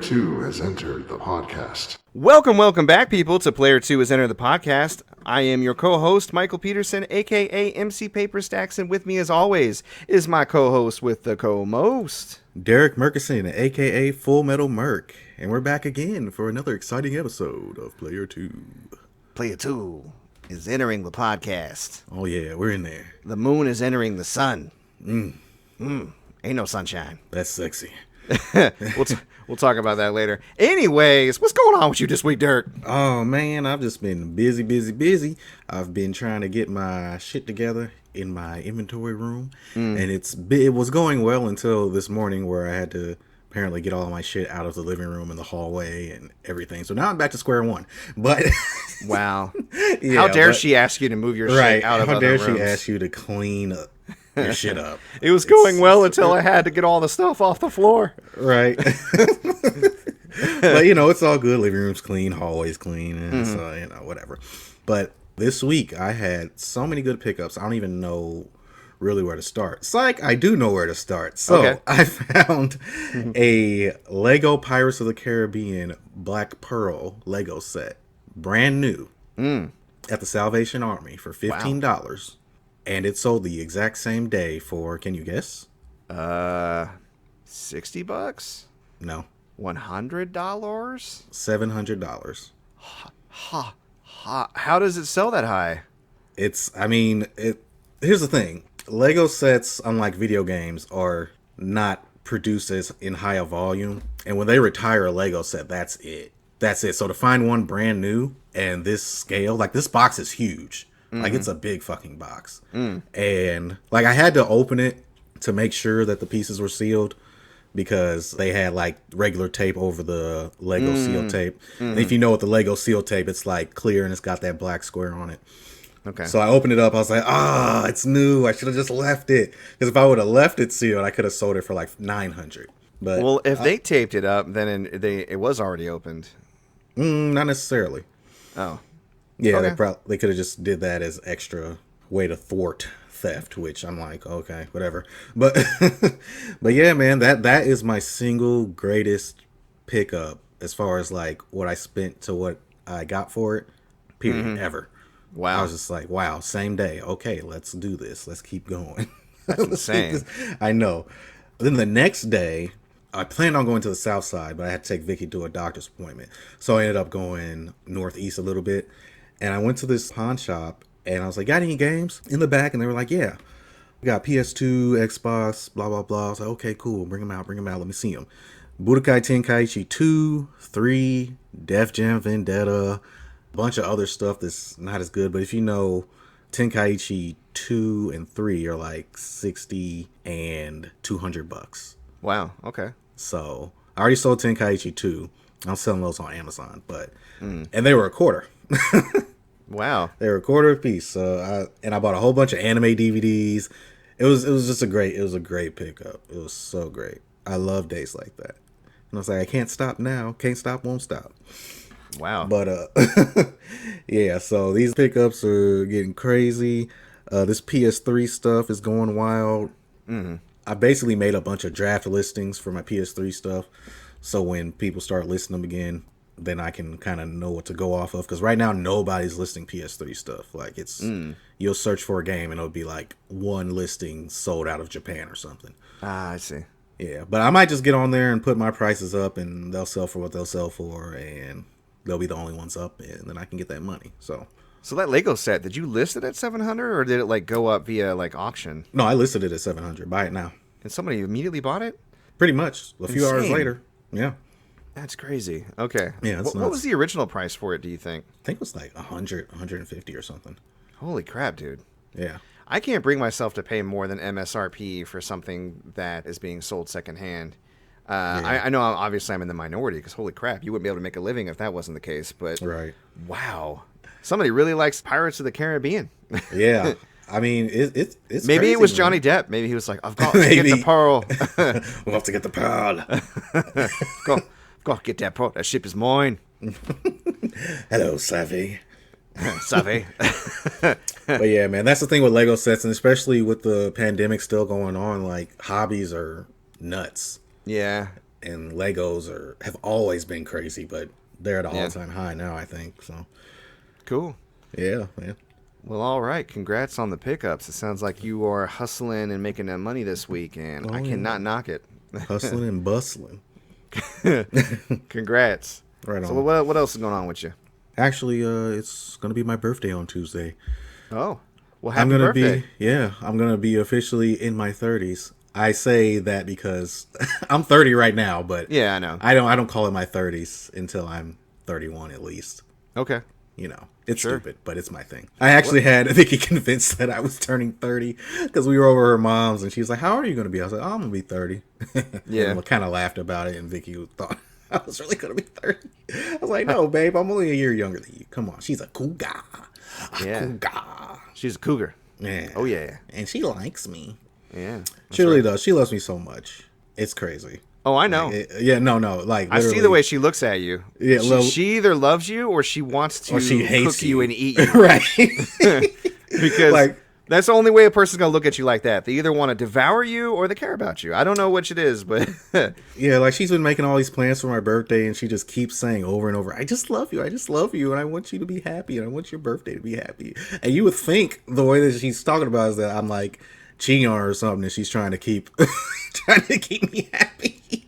2 has entered the podcast. Welcome back, people, to Player 2 has entered the podcast. I am your co-host, Michael Peterson, a.k.a. MC Paper Stacks, and with me, as always, is my co-host with the co-most, Derrick Murkison, a.k.a. Full Metal Merc, and we're back again for another exciting episode of Player 2. Player 2 is entering the podcast. Oh yeah, we're in there. The moon is entering the sun. Ain't no sunshine. That's sexy. We'll talk about that later. Anyways, what's going on with you this week, Derrick? Oh man, I've just been busy. I've been trying to get my shit together in my inventory room, and it was going well until this morning where I had to apparently get all my shit out of the living room and the hallway and everything. So now I'm back to square one. But wow, yeah, how dare she ask you to move your shit out of other rooms? How dare she ask you to clean up your shit up? It was going well until I had to get all the stuff off the floor. Right. But, it's all good. Living room's clean, hallway's clean, and so, whatever. But this week, I had so many good pickups, I don't even know really where to start. Psych, I do know where to start. So, okay. I found a Lego Pirates of the Caribbean Black Pearl Lego set, brand new, at the Salvation Army for $15. Wow. And it sold the exact same day for, can you guess? $60? No. $100? $700. How does it sell that high? Here's the thing. Lego sets, unlike video games, are not produced as in high volume. And when they retire a Lego set, that's it. So to find one brand new and this scale, like this box is huge. Like, it's a big fucking box. And, like, I had to open it to make sure that the pieces were sealed because they had, like, regular tape over the Lego seal tape. And if you know what the Lego seal tape, it's, like, clear and it's got that black square on it. Okay. So I opened it up. I was like, it's new. I should have just left it. Because if I would have left it sealed, I could have sold it for, like, $900. But well, if they taped it up, then it was already opened. Not necessarily. Oh. Yeah, okay. They could have just did that as extra way to thwart theft, which I'm like, okay, whatever. But but yeah, man, that is my single greatest pickup as far as like what I spent to what I got for it, period, ever. Wow. I was just like, wow, same day. Okay, let's do this. Let's keep going. That's insane. I know. Then the next day, I planned on going to the south side, but I had to take Vicky to a doctor's appointment. So I ended up going northeast a little bit. And I went to this pawn shop, and I was like, got any games in the back? And they were like, yeah. We got PS2, Xbox, blah, blah, blah. I was like, okay, cool. Bring them out. Let me see them. Budokai Tenkaichi 2, 3, Def Jam Vendetta, a bunch of other stuff that's not as good. But if you know, Tenkaichi 2 and 3 are like $60 and $200. Wow, okay. So I already sold Tenkaichi 2. I'm selling those on Amazon, but and they were a quarter. Wow. They were a quarter a piece. So I bought a whole bunch of anime DVDs. It was just a great pickup. It was so great. I love days like that. And I was like, I can't stop now. Can't stop, won't stop. Wow. But yeah, so these pickups are getting crazy. This PS3 stuff is going wild. I basically made a bunch of draft listings for my PS3 stuff. So when people start listing them again, then I can kind of know what to go off of. Because right now, nobody's listing PS3 stuff. Like, it's you'll search for a game, and it'll be like one listing sold out of Japan or something. Ah, I see. Yeah, but I might just get on there and put my prices up, and they'll sell for what they'll sell for, and they'll be the only ones up, and then I can get that money. So that Lego set, did you list it at $700, or did it like go up via like auction? No, I listed it at $700. Buy it now. And somebody immediately bought it? Pretty much. A few hours later. Yeah. That's crazy. Okay. Yeah. What was the original price for it, do you think? I think it was like 100, 150 or something. Holy crap, dude. Yeah. I can't bring myself to pay more than MSRP for something that is being sold secondhand. I know obviously I'm in the minority because holy crap, you wouldn't be able to make a living if that wasn't the case. But right. Wow. Somebody really likes Pirates of the Caribbean. Yeah. I mean, it's maybe crazy, it was man. Johnny Depp. Maybe he was like, I've got to get the pearl. We'll have to get the pearl. Go get that pearl. That ship is mine. Hello, Savvy. Savvy. But yeah, man, that's the thing with Lego sets, and especially with the pandemic still going on, like, hobbies are nuts. Yeah. and Legos have always been crazy, but they're at an all-time high now, I think. So Cool. yeah, man. Well, all right. Congrats on the pickups. It sounds like you are hustling and making that money this week, and I cannot knock it. Hustling and bustling. Congrats. Right on. So what else is going on with you? Actually, it's gonna be my birthday on Tuesday. Oh, well, happy birthday. I'm gonna be officially in my 30s. I say that because I'm 30 right now, but Yeah, I know. I don't call it my 30s until I'm 31 at least. Okay. You know, it's Sure. stupid, but it's my thing. I actually had Vicky convinced that I was turning 30 because we were over her mom's, and she was like, "How old are you going to be?" I was like, "Oh, I'm going to be 30." Yeah. And kind of laughed about it, and Vicky thought I was really going to be 30. I was like, "No, babe, I'm only a year younger than you. Come on, she's a cougar. Yeah. Cougar. She's a cougar. Yeah. Oh, yeah. And she likes me. Yeah. She really does. She loves me so much. It's crazy. Oh, I know. No. Like, I see the way she looks at you. Yeah, she either loves you or she wants to or she hates cook you and eat you. Right. Because Like- that's the only way a person's going to look at you like that. They either want to devour you or they care about you. I don't know which it is, but... Yeah, like she's been making all these plans for my birthday, and she just keeps saying over and over, "I just love you, I just love you, and I want you to be happy, and I want your birthday to be happy." And you would think the way that she's talking about is that I'm like cheating on her or something, and she's trying to keep me happy.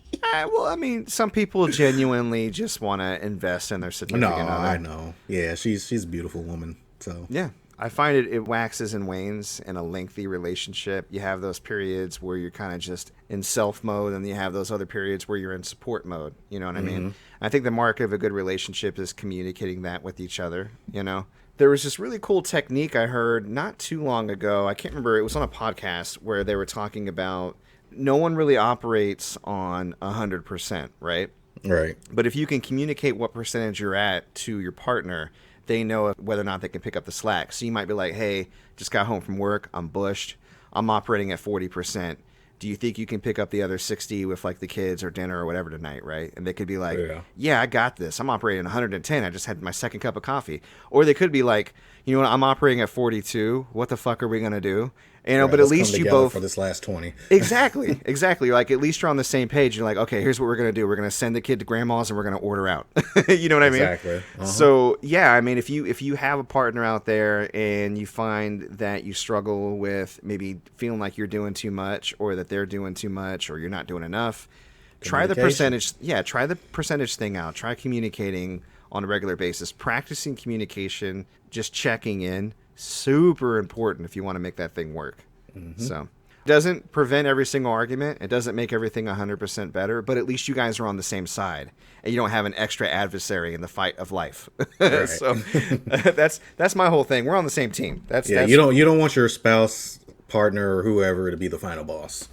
Well, I mean, some people genuinely just want to invest in their significant No, other. I know. Yeah, she's a beautiful woman. So Yeah. I find it waxes and wanes in a lengthy relationship. You have those periods where you're kind of just in self mode, and you have those other periods where you're in support mode. You know what I mean? I think the mark of a good relationship is communicating that with each other, you know? There was this really cool technique I heard not too long ago. I can't remember. It was on a podcast where they were talking about no one really operates on 100%, right? right. But if you can communicate what percentage you're at to your partner, they know whether or not they can pick up the slack. So you might be like, "Hey, just got home from work. I'm bushed. I'm operating at 40%. Do you think you can pick up the other 60 with like the kids or dinner or whatever tonight?" Right? And they could be like, yeah, I got this. I'm operating 110. I just had my second cup of coffee. Or they could be like, "You know what? I'm operating at 42. What the fuck are we going to do?" You know, Right, but at let's least come you together both for this last 20. Exactly. Like, at least you're on the same page. You're like, "Okay, here's what we're going to do. We're going to send the kid to grandma's and we're going to order out." You know what I mean? Exactly. Uh-huh. So, yeah, I mean, if you have a partner out there and you find that you struggle with maybe feeling like you're doing too much or that they're doing too much or you're not doing enough, try the percentage. Yeah, try the percentage thing out. Try communicating on a regular basis. Practicing communication, just checking in, super important if you want to make that thing work. So, doesn't prevent every single argument. It doesn't make everything 100% better, but at least you guys are on the same side and you don't have an extra adversary in the fight of life. Right. So that's my whole thing. We're on the same team. That's You don't want your spouse, partner, or whoever to be the final boss.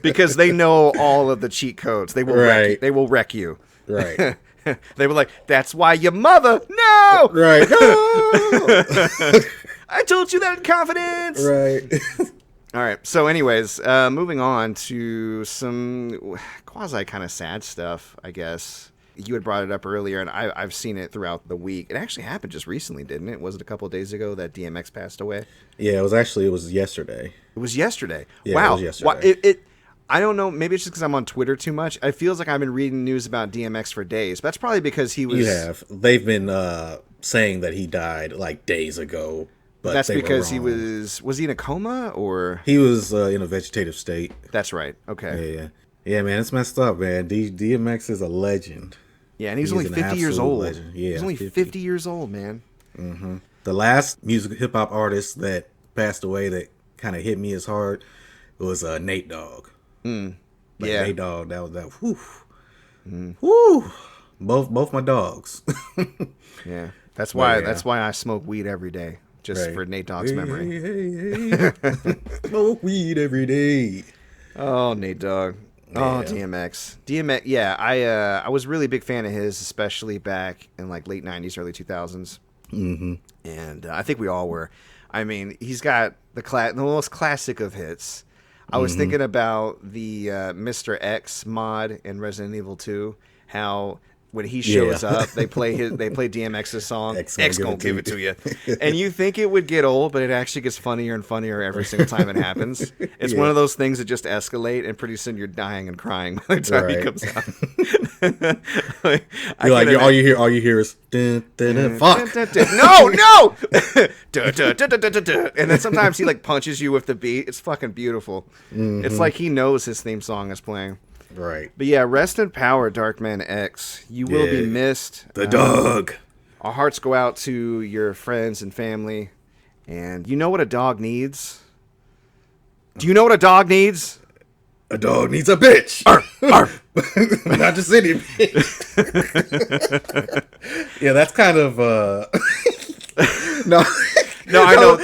because they know all of the cheat codes. They will wreck you. Right. They will wreck you. Right. They were like, "That's why your mother." No. Right. No! I told you that in confidence. Right. All right. So, anyways, moving on to some quasi kind of sad stuff, I guess. You had brought it up earlier, and I've seen it throughout the week. It actually happened just recently, didn't it? Was it a couple of days ago that DMX passed away? Yeah, it was yesterday. It was yesterday. Yeah, Wow. it was yesterday. It I don't know. Maybe it's just because I'm on Twitter too much. It feels like I've been reading news about DMX for days. But that's probably because he was. You have. They've been saying that he died like days ago. But That's they were because he wrong. was he in a coma or? He was in a vegetative state. That's right. Okay. Yeah, man, it's messed up, man. DMX is a legend. Yeah, and he's only an 50 years absolute old. legend. Yeah, he's only 50 years old, man. The last music hip hop artist that passed away that kind of hit me as hard was Nate Dogg. Like, Yeah. Nate Dogg, that was that. Whew. Whew. Both my dogs. Yeah. That's why yeah. that's why I smoke weed every day, just Right. for Nate Dogg's memory. Hey. Smoke weed every day. Oh, Nate Dogg. Oh, Yeah. DMX. DMX. Yeah, I was really a big fan of his, especially back in like late 90s, early 2000s. Mm-hmm. And I think we all were. I mean, he's got the most classic of hits. I was thinking about the Mr. X mod in Resident Evil 2, how when he shows up, they play DMX's song. X gonna give it to you. And you think it would get old, but it actually gets funnier and funnier every single time it happens. It's one of those things that just escalate, and pretty soon you're dying and crying by the time he comes out. All you hear is dun, dun, dun, fuck. No. And then sometimes he like punches you with the beat. It's fucking beautiful. Mm-hmm. It's like he knows his theme song is playing. Right. But yeah, rest in power, Darkman X. You will be missed. The dog. Our hearts go out to your friends and family. And you know what a dog needs? Do you know what a dog needs? A dog needs a bitch. Arf, arf. Not just any bitch. Yeah, that's kind of No, I know.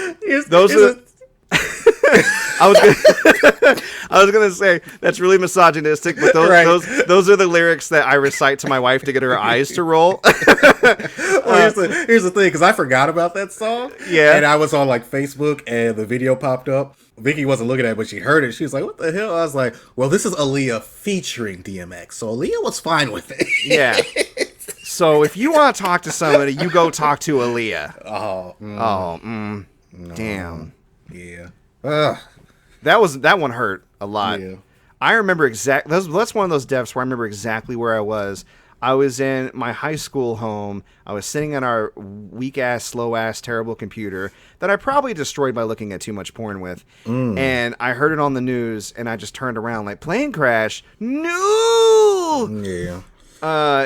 I was gonna say that's really misogynistic, but those are the lyrics that I recite to my wife to get her eyes to roll. Well, here's the thing, because I forgot about that song. Yeah, and I was on like Facebook, and the video popped up. Vicky wasn't looking at it, but she heard it. She was like, "What the hell?" I was like, "Well, this is Aaliyah featuring DMX, so Aaliyah was fine with it." Yeah. So if you want to talk to somebody, you go talk to Aaliyah. No. Damn. Yeah. That one hurt a lot. Yeah. I remember that's one of those deaths where I remember exactly where I was. I was in my high school home. I was sitting on our weak-ass, slow-ass, terrible computer that I probably destroyed by looking at too much porn with. And I heard it on the news, and I just turned around like, plane crash. No! Yeah.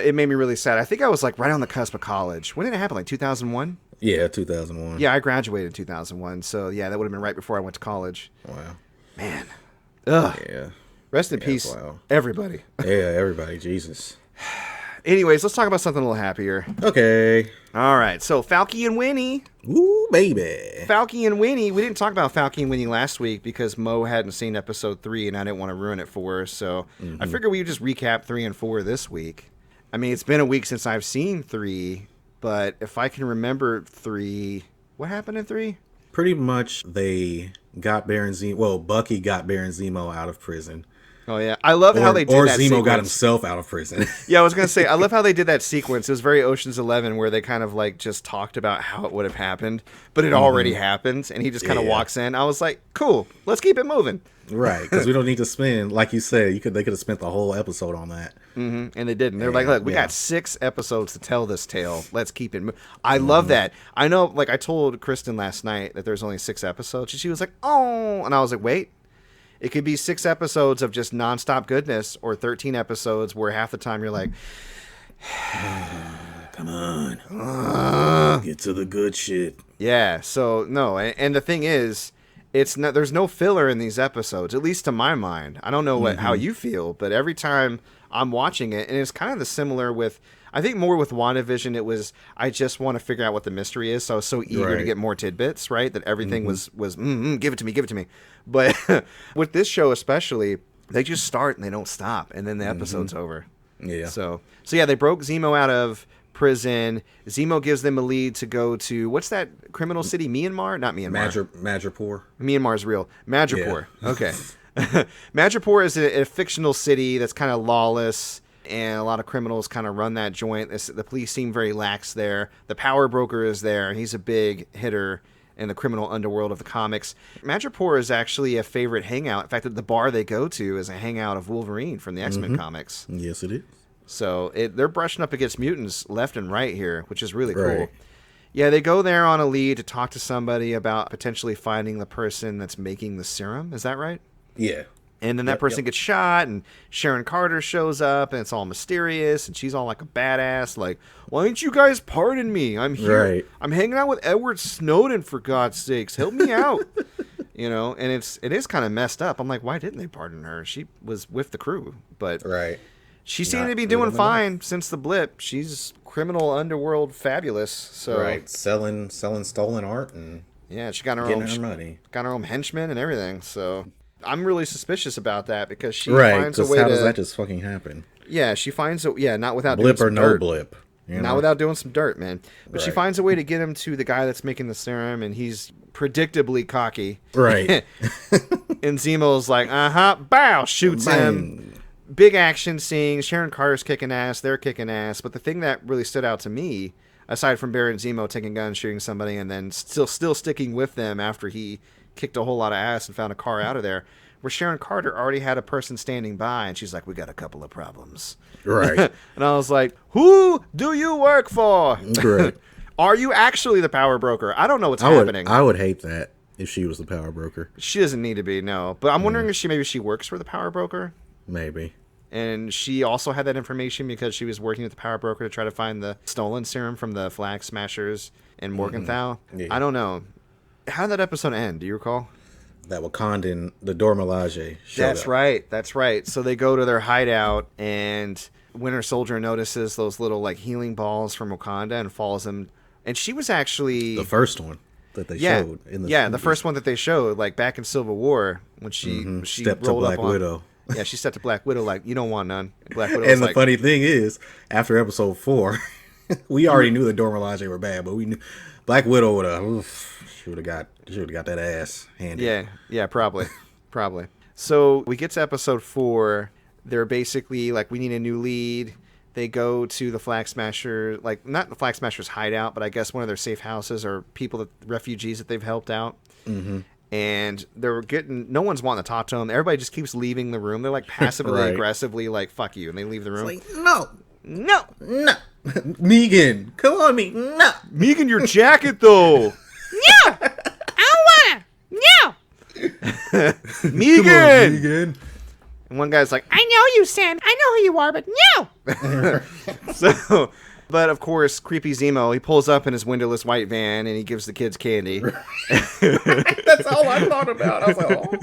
It made me really sad. I think I was like right on the cusp of college. When did it happen? Like 2001? Yeah, 2001. Yeah, I graduated in 2001. So yeah, that would have been right before I went to college. Wow. Man. Ugh. Yeah. Rest in peace, everybody. Yeah, everybody. Jesus. Anyways, let's talk about something a little happier. Okay. All right. So Falky and Winnie. Ooh, baby. Falky and Winnie. We didn't talk about Falky and Winnie last week because Mo hadn't seen episode 3 and I didn't want to ruin it for her. So I figured we would just recap 3 and 4 this week. I mean, it's been a week since I've seen 3, but if I can remember 3, what happened in 3? Pretty much they got Baron Zemo. Well, Bucky got Baron Zemo out of prison. Oh, yeah. I love how they did that sequence. Or Zemo got himself out of prison. Yeah, I was going to say, I love how they did that sequence. It was very Ocean's 11 where they kind of like just talked about how it would have happened, but it already happened, and he just kind of walks in. I was like, cool, let's keep it moving. Right, because we don't need to spend, like you said, they could have spent the whole episode on that. And they didn't. They're like, look, we got 6 episodes to tell this tale. Let's keep it moving. I love that. I know, like I told Kristen last night that there's only 6 episodes, and she was like, oh, and I was like, wait. It could be 6 episodes of just nonstop goodness, or 13 episodes where half the time you're like, come on, get to the good shit. Yeah. So no, and the thing is, there's no filler in these episodes, at least to my mind. I don't know how you feel, but every time I'm watching it, and it's kind of the similar with. I think more with WandaVision, it was, I just want to figure out what the mystery is, so I was so eager to get more tidbits, right? That everything was give it to me. But with this show especially, they just start and they don't stop, and then the episode's over. Yeah. So yeah, they broke Zemo out of prison. Zemo gives them a lead to go to, what's that criminal city? Myanmar? Not Myanmar. Madripoor. Myanmar's real. Madripoor. Yeah. Okay. Madripoor is a fictional city that's kind of lawless, and a lot of criminals kind of run that joint. The police seem very lax there. The power broker is there, and he's a big hitter in the criminal underworld of the comics. Madripoor is actually a favorite hangout. In fact, the bar they go to is a hangout of Wolverine from the X-Men comics. Yes, it is. So they're brushing up against mutants left and right here, which is really cool. Yeah, they go there on a lead to talk to somebody about potentially finding the person that's making the serum. Is that right? Yeah. And then that person gets shot, and Sharon Carter shows up, and it's all mysterious, and she's all like a badass, like, why don't you guys pardon me? I'm here. Right. I'm hanging out with Edward Snowden, for God's sakes. Help me out. And it is kind of messed up. I'm like, why didn't they pardon her? She was with the crew. But she seemed to be doing fine since the blip. She's criminal underworld fabulous. So right. Selling stolen art and yeah, she got her money. Got her own henchmen and everything. So I'm really suspicious about that because she right, finds a way how does that just fucking happen? Yeah, she finds not without blip doing or some no dirt. blip. Not without doing some dirt, man. But she finds a way to get him to the guy that's making the serum, and he's predictably cocky. Right. And Zemo's like, bow, shoots him. big action scene. Sharon Carter's kicking ass. They're kicking ass. But the thing that really stood out to me, aside from Baron Zemo taking guns, shooting somebody, and then still sticking with them after he kicked a whole lot of ass and found a car out of there, where Sharon Carter already had a person standing by, and she's like, "We got a couple of problems." Right. And I was like, "Who do you work for? Right. Are you actually the power broker? I don't know what's happening." I would hate that if she was the power broker. She doesn't need to be, no. But I'm wondering if she works for the power broker. Maybe. And she also had that information because she was working with the power broker to try to find the stolen serum from the Flag Smashers in Morgenthau. Yeah. I don't know. How did that episode end? Do you recall? That Wakandan, the Dora Milaje showed up. That's right. So they go to their hideout, and Winter Soldier notices those little like healing balls from Wakanda and follows them. And she was actually The first one that they showed in the the first one that they showed, like back in Civil War when she stepped to rolled Black up on, Widow. Yeah, she stepped to Black Widow like, "You don't want none." Black Widow. And was the funny thing is, after episode 4, we already knew the Dora Milaje were bad, but we knew Black Widow would have got that ass handy. Yeah, probably. So we get to episode 4. They're basically like, we need a new lead. They go to the Flag Smasher, like not the Flag Smashers hideout, but I guess one of their safe houses or refugees that they've helped out. Mm-hmm. And they're no one's wanting to talk to them. Everybody just keeps leaving the room. They're like passively aggressively like, "Fuck you," and they leave the room. It's like, no. Megan, come on, Megan. No. Megan, your jacket though. No! I don't wanna! No! Megan! Come on, Megan. And one guy's like, I know you, Sam. I know who you are, but no! So, but of course, creepy Zemo, he pulls up in his windowless white van and he gives the kids candy. That's all I thought about. I was like, oh.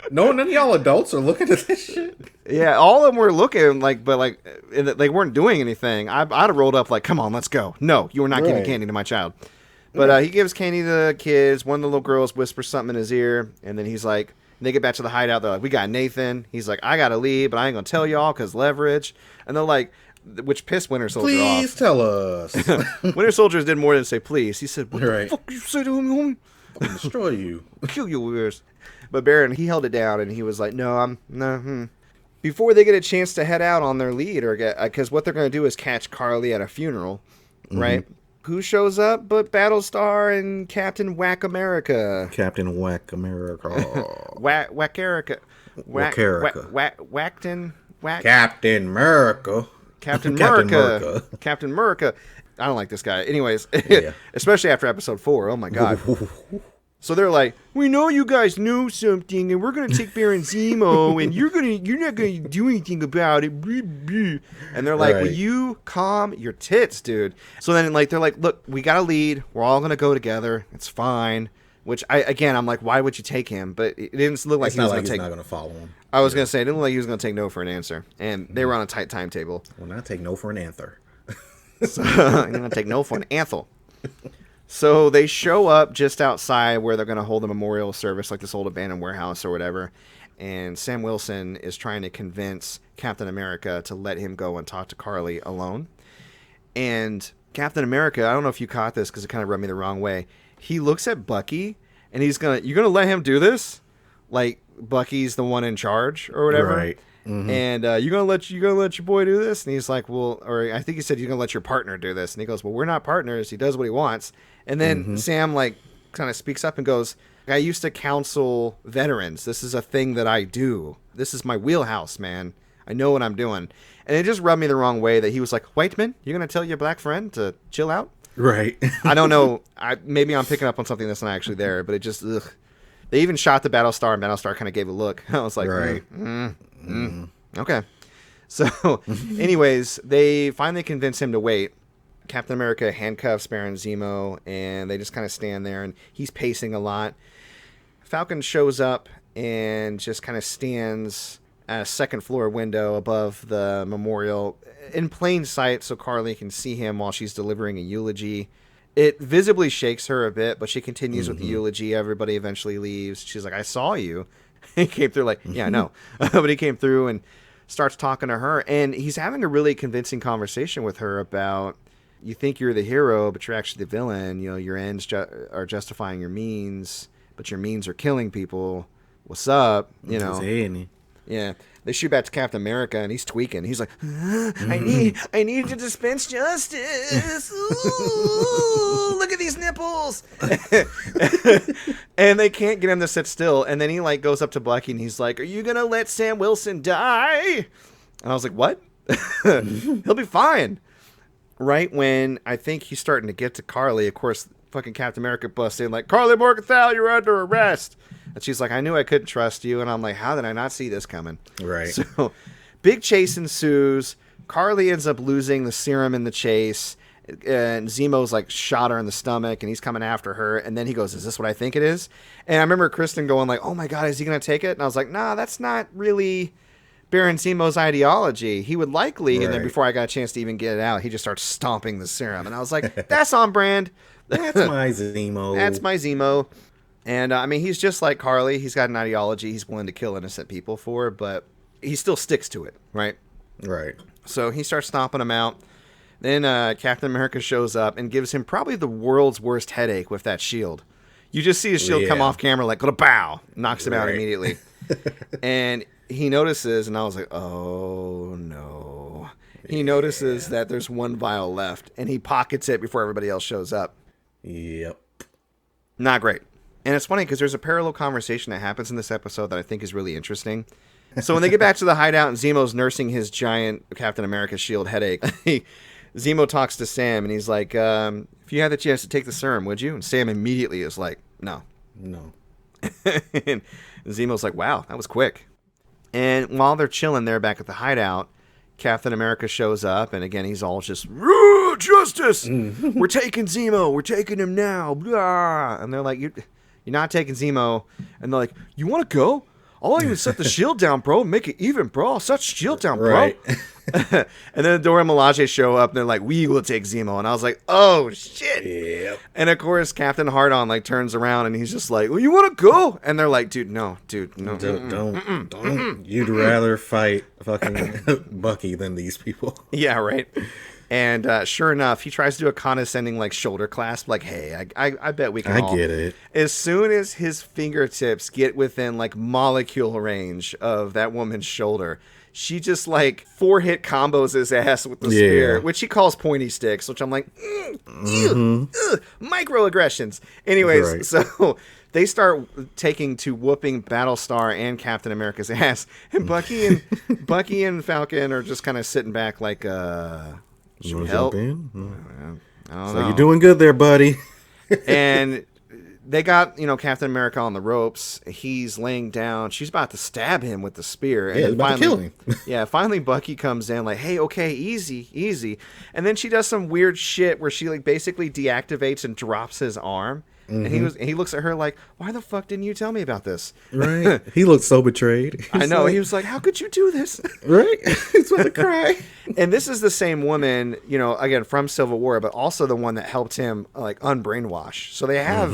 No, none of y'all adults are looking at this shit. Yeah, all of them were looking but they weren't doing anything. I'd have rolled up like, "Come on, let's go." No, you are not giving candy to my child. But he gives candy to the kids. One of the little girls whispers something in his ear, and then he's like, they get back to the hideout. They're like, "We got Nathan." He's like, "I gotta leave, but I ain't gonna tell y'all because leverage." And they're like, which pissed Winter Soldier off. Please tell us. Winter Soldier did more than say please. He said, "What the Right. fuck you say to him, homie? I'll destroy you. Kill your ears." But Baron, he held it down, and he was like, "No, Before they get a chance to head out on their lead, or because what they're going to do is catch Carly at a funeral, right? Who shows up but Battlestar and Captain Whack America? Captain Whack America. Whack Erica. Whackton. Captain America. Captain Captain America. Captain America. I don't like this guy. Anyways, especially after episode 4. Oh my god. So they're like, "We know you guys know something, and we're gonna take Baron Zemo, and you're not gonna do anything about it." And they're like, "Will you calm your tits, dude?" So then, like, they're like, "Look, we got a lead. We're all gonna go together. It's fine." Which I'm like, why would you take him? But it didn't look like It's he was not gonna like take. he's not going to follow him. I was gonna say, it didn't look like he was gonna take no for an answer, and they were on a tight timetable. Well, not take no for an answer. So, I'm gonna take no for an anthem. So they show up just outside where they're going to hold a memorial service, like this old abandoned warehouse or whatever. And Sam Wilson is trying to convince Captain America to let him go and talk to Carly alone. And Captain America, I don't know if you caught this because it kind of rubbed me the wrong way. He looks at Bucky and you're going to let him do this? Like Bucky's the one in charge or whatever. Right. Mm-hmm. And you gonna let your boy do this? And he's like, well, or I think he said you're gonna let your partner do this. And he goes, well, we're not partners. He does what he wants. And then Sam like kind of speaks up and goes, I used to counsel veterans. This is a thing that I do. This is my wheelhouse, man. I know what I'm doing. And it just rubbed me the wrong way that he was like, Whiteman, you're gonna tell your black friend to chill out? Right. I don't know. Maybe I'm picking up on something that's not actually there, but it just ugh. They even shot the Battlestar, and Battlestar kind of gave a look. I was like, right. Okay. So, anyways, they finally convince him to wait. Captain America handcuffs Baron Zemo, and they just kind of stand there, and he's pacing a lot. Falcon shows up and just kind of stands at a second floor window above the memorial in plain sight so Carly can see him while she's delivering a eulogy. It visibly shakes her a bit, but she continues with the eulogy. Everybody eventually leaves. She's like, I saw you. He came through like, yeah, I know. But he came through and starts talking to her. And he's having a really convincing conversation with her about, you think you're the hero, but you're actually the villain. You know, your ends are justifying your means, but your means are killing people. What's up? You know. Yeah. They shoot back to Captain America, and he's tweaking. He's like, I need to dispense justice. Ooh, look at these nipples. And they can't get him to sit still. And then he like goes up to Bucky, and he's like, are you going to let Sam Wilson die? And I was like, what? He'll be fine. Right when I think he's starting to get to Carly, of course, fucking Captain America busts in like, Carly Morgenthau, you're under arrest. And she's like, I knew I couldn't trust you. And I'm like, how did I not see this coming? Right. So big chase ensues. Carly ends up losing the serum in the chase. And Zemo's like shot her in the stomach and he's coming after her. And then he goes, is this what I think it is? And I remember Kristen going like, oh my God, is he going to take it? And I was like, nah, that's not really Baron Zemo's ideology. He would likely, and then before I got a chance to even get it out, he just starts stomping the serum. And I was like, that's on brand. That's my Zemo. That's my Zemo. And, I mean, he's just like Carly. He's got an ideology he's willing to kill innocent people for, but he still sticks to it, right? Right. So he starts stomping him out. Then Captain America shows up and gives him probably the world's worst headache with that shield. You just see his shield come off camera like, bow, knocks him out immediately. And he notices, and I was like, oh, no. He notices that there's one vial left, and he pockets it before everybody else shows up. Yep. Not great. And it's funny because there's a parallel conversation that happens in this episode that I think is really interesting. So when they get back to the hideout and Zemo's nursing his giant Captain America shield headache, Zemo talks to Sam and he's like, if you had the chance to take the serum, would you? And Sam immediately is like, no. No. And Zemo's like, wow, that was quick. And while they're chilling there back at the hideout, Captain America shows up, and again, he's all just, justice! We're taking Zemo! We're taking him now! Blah! And they're like, you're not taking Zemo. And they're like, you want to go? I'll even set the shield down, bro. Make it even, bro. I'll set the shield down, bro. Right. And then Dora and Milaje show up, and they're like, we will take Zemo. And I was like, oh, shit. Yep. And, of course, Captain Hardon, like, turns around, and he's just like, well, you want to go? And they're like, dude, no. Don't. You'd rather fight fucking Bucky than these people. Yeah, right. And sure enough, he tries to do a condescending, like, shoulder clasp. Like, hey, I bet we can all. I get it. As soon as his fingertips get within, like, molecule range of that woman's shoulder, she just, like, 4-hit combos his ass with the spear, which he calls pointy sticks, which I'm like, microaggressions. Anyways, so they start taking to whooping Battlestar and Captain America's ass. And Bucky and Falcon are just kind of sitting back like, should we help? I don't know. You're doing good there, buddy. And they got, Captain America on the ropes. He's laying down. She's about to stab him with the spear. And about to kill him. Finally Bucky comes in like, hey, okay, easy. And then she does some weird shit where she like basically deactivates and drops his arm. And he looks at her like, why the fuck didn't you tell me about this? Right. He looked so betrayed. I know. Like, he was like, how could you do this? Right. He's about to cry. And this is the same woman, again, from Civil War, but also the one that helped him like unbrainwash. So they have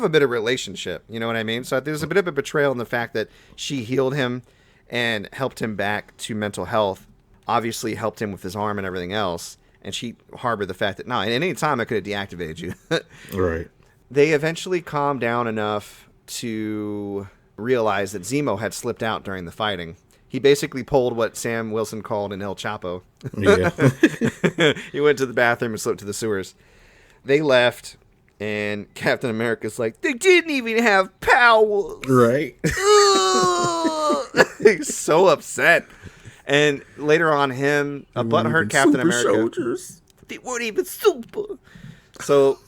a bit of relationship. You know what I mean? So there's a bit of a betrayal in the fact that she healed him and helped him back to mental health, obviously helped him with his arm and everything else. And she harbored the fact that, no, at any time I could have deactivated you. Right. They eventually calmed down enough to realize that Zemo had slipped out during the fighting. He basically pulled what Sam Wilson called an El Chapo. Yeah. He went to the bathroom and slipped to the sewers. They left, and Captain America's like, they didn't even have powers. Right. He's so upset. And later on, a butthurt Captain America. Soldiers. They weren't even super. So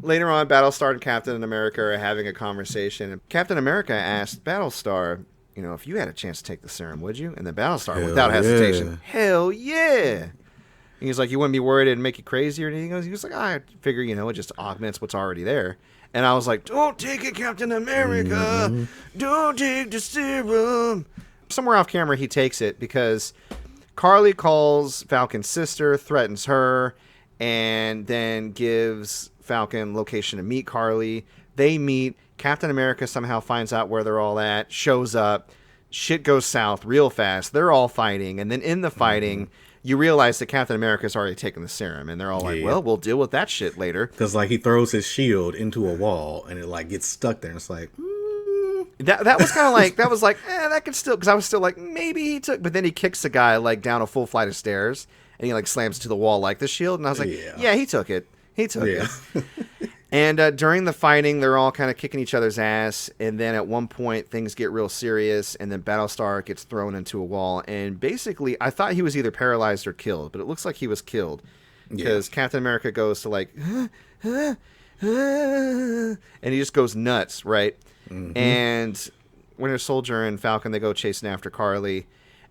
later on, Battlestar and Captain America are having a conversation. And Captain America asked Battlestar, if you had a chance to take the serum, would you? And then Battlestar, without hesitation, hell yeah. And he's like, you wouldn't be worried it'd make you crazy or anything? He was like, I figure, it just augments what's already there. And I was like, don't take it, Captain America. Don't take the serum. Somewhere off camera, he takes it because Carly calls Falcon's sister, threatens her, and then gives Falcon location to meet Carly. They meet. Captain America somehow finds out where they're all at, shows up. Shit goes south real fast. They're all fighting. And then in the fighting, you realize that Captain America's already taken the serum. And they're all like, well, we'll deal with that shit later. Because, he throws his shield into a wall, and it, gets stuck there. And it's like, That was kind of like that could still, because I was still like, maybe he took, but then he kicks the guy like down a full flight of stairs and he like slams to the wall like the shield, and I was like, yeah, he took it. And during the fighting, they're all kind of kicking each other's ass, and then at one point things get real serious, and then Battlestar gets thrown into a wall, and basically I thought he was either paralyzed or killed, but it looks like he was killed because Captain America goes to like and he just goes nuts, right? And Winter Soldier and Falcon, they go chasing after Carly,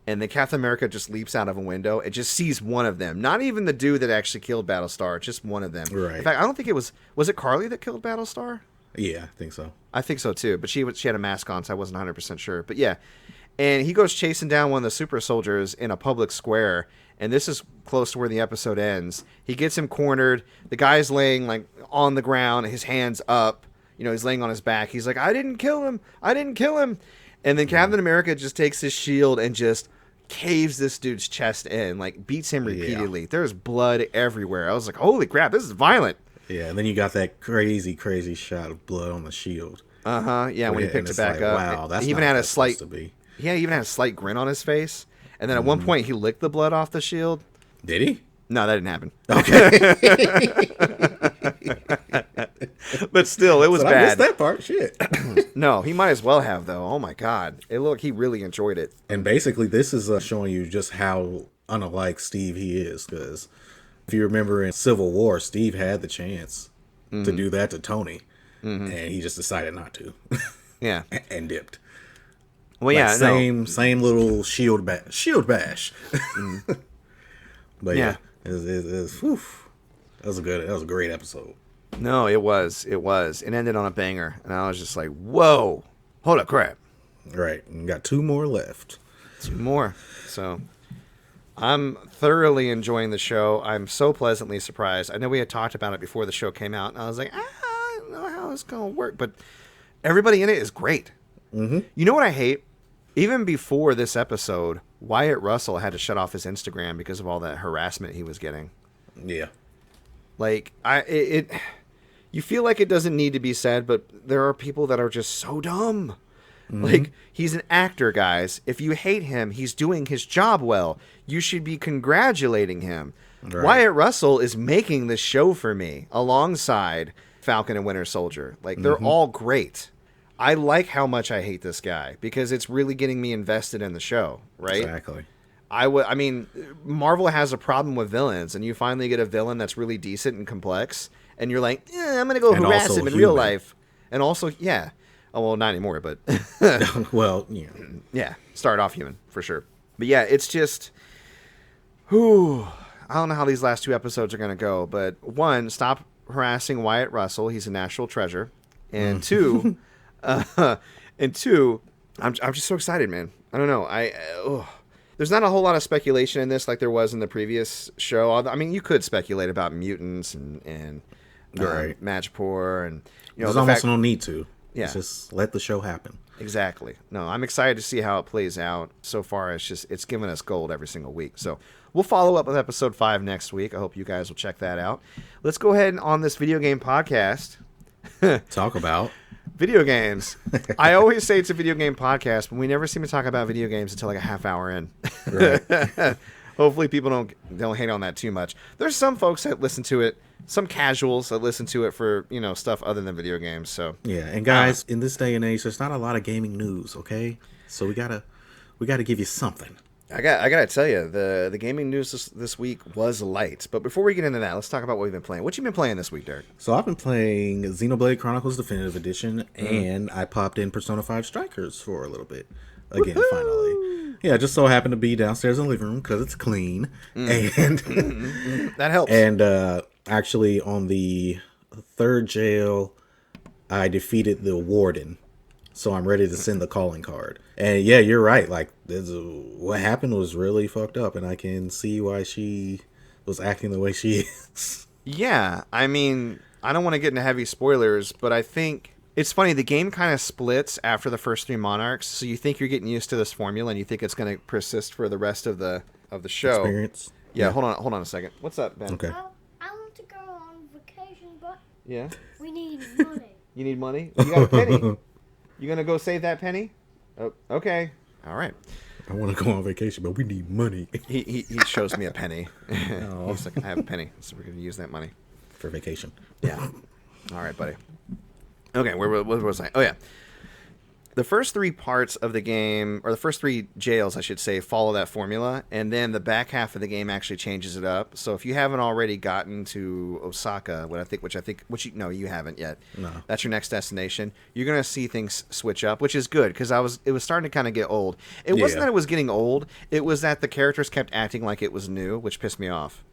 and then Captain America just leaps out of a window and just sees one of them. Not even the dude that actually killed Battlestar, just one of them. Right. In fact, I don't think it was it Carly that killed Battlestar? Yeah, I think so. I think so too, but she had a mask on, so I wasn't 100% sure. But yeah, and he goes chasing down one of the super soldiers in a public square, and this is close to where the episode ends. He gets him cornered. The guy's laying like on the ground, his hands up. You know, he's laying on his back. He's like, I didn't kill him. And then Captain America just takes his shield and just caves this dude's chest in, like beats him repeatedly. Yeah. There's blood everywhere. I was like, holy crap, this is violent. Yeah, and then you got that crazy shot of blood on the shield. Yeah, when he picked it back up. Wow, that's he even not had what a that's slight supposed to be. Yeah, he even had a slight grin on his face. And then at one point he licked the blood off the shield. Did he? No, that didn't happen. Okay. But still, it was bad. I missed that part. Shit. No, he might as well have, though. Oh my god, it looked, he really enjoyed it. And basically, this is showing you just how unlike Steve he is. Because if you remember in Civil War, Steve had the chance to do that to Tony, and he just decided not to. Yeah, and dipped. Well, yeah, same little shield bash. But yeah, it was a great episode. No, it was. It ended on a banger, and I was just like, whoa, hold up, crap. Right, and got 2 more left. 2 more. So I'm thoroughly enjoying the show. I'm so pleasantly surprised. I know we had talked about it before the show came out, and I was like, I don't know how it's going to work, but everybody in it is great. You know what I hate? Even before this episode, Wyatt Russell had to shut off his Instagram because of all that harassment he was getting. Yeah. Like, you feel like it doesn't need to be said, but there are people that are just so dumb. Like, he's an actor, guys. If you hate him, he's doing his job well. You should be congratulating him. Right. Wyatt Russell is making the show for me alongside Falcon and Winter Soldier. Like, they're all great. I like how much I hate this guy because it's really getting me invested in the show, right? Exactly. I mean, Marvel has a problem with villains, and you finally get a villain that's really decent and complex, and you're like, I'm going to go harass him in real life. And also, yeah. Oh, well, not anymore, but... Well, yeah. Yeah, start off human, for sure. But yeah, it's just... Whew, I don't know how these last 2 episodes are going to go, but 1, stop harassing Wyatt Russell. He's a national treasure. And 2... and 2, I'm just so excited, man. I don't know. There's not a whole lot of speculation in this like there was in the previous show. I mean, you could speculate about mutants and right. Madripoor and there's almost no need to. Yeah, just let the show happen. Exactly. No, I'm excited to see how it plays out. So far, it's giving us gold every single week. So we'll follow up with episode 5 next week. I hope you guys will check that out. Let's go ahead and on this video game podcast talk about video games. I always say it's a video game podcast, but we never seem to talk about video games until like a half hour in. Right. Hopefully people don't hate on that too much. There's some folks that listen to it, some casuals that listen to it for, stuff other than video games. So yeah, and guys, in this day and age, there's not a lot of gaming news, okay? So we gotta give you something. I gotta tell you, the gaming news this week was light. But before we get into that, let's talk about what we've been playing. What you been playing this week, Derek? So I've been playing Xenoblade Chronicles Definitive Edition, and I popped in Persona 5 Strikers for a little bit. Again, finally. Yeah, just so happened to be downstairs in the living room because it's clean. And that helps. And actually, on the 3rd jail, I defeated the warden. So I'm ready to send the calling card. And yeah, you're right. Like, what happened was really fucked up, and I can see why she was acting the way she is. Yeah, I mean, I don't want to get into heavy spoilers, but I think it's funny. The game kind of splits after the first 3 Monarchs, so you think you're getting used to this formula, and you think it's going to persist for the rest of the show. Experience. Yeah, hold on a second. What's up, Ben? Okay. I want to go on vacation, but Yeah. we need money. You need money? You got a penny. You gonna go save that penny? Oh, okay. All right. I want to go on vacation, but we need money He shows me a penny. He's like, I have a penny, so we're gonna use that money for vacation. Yeah. All right, buddy. Okay, where was I? Oh yeah. The first 3 parts of the game, or the first 3 jails, I should say, follow that formula, and then the back half of the game actually changes it up. So if you haven't already gotten to Osaka, which you haven't yet. No. That's your next destination. You're gonna see things switch up, which is good because it was starting to kind of get old. It wasn't that it was getting old; it was that the characters kept acting like it was new, which pissed me off.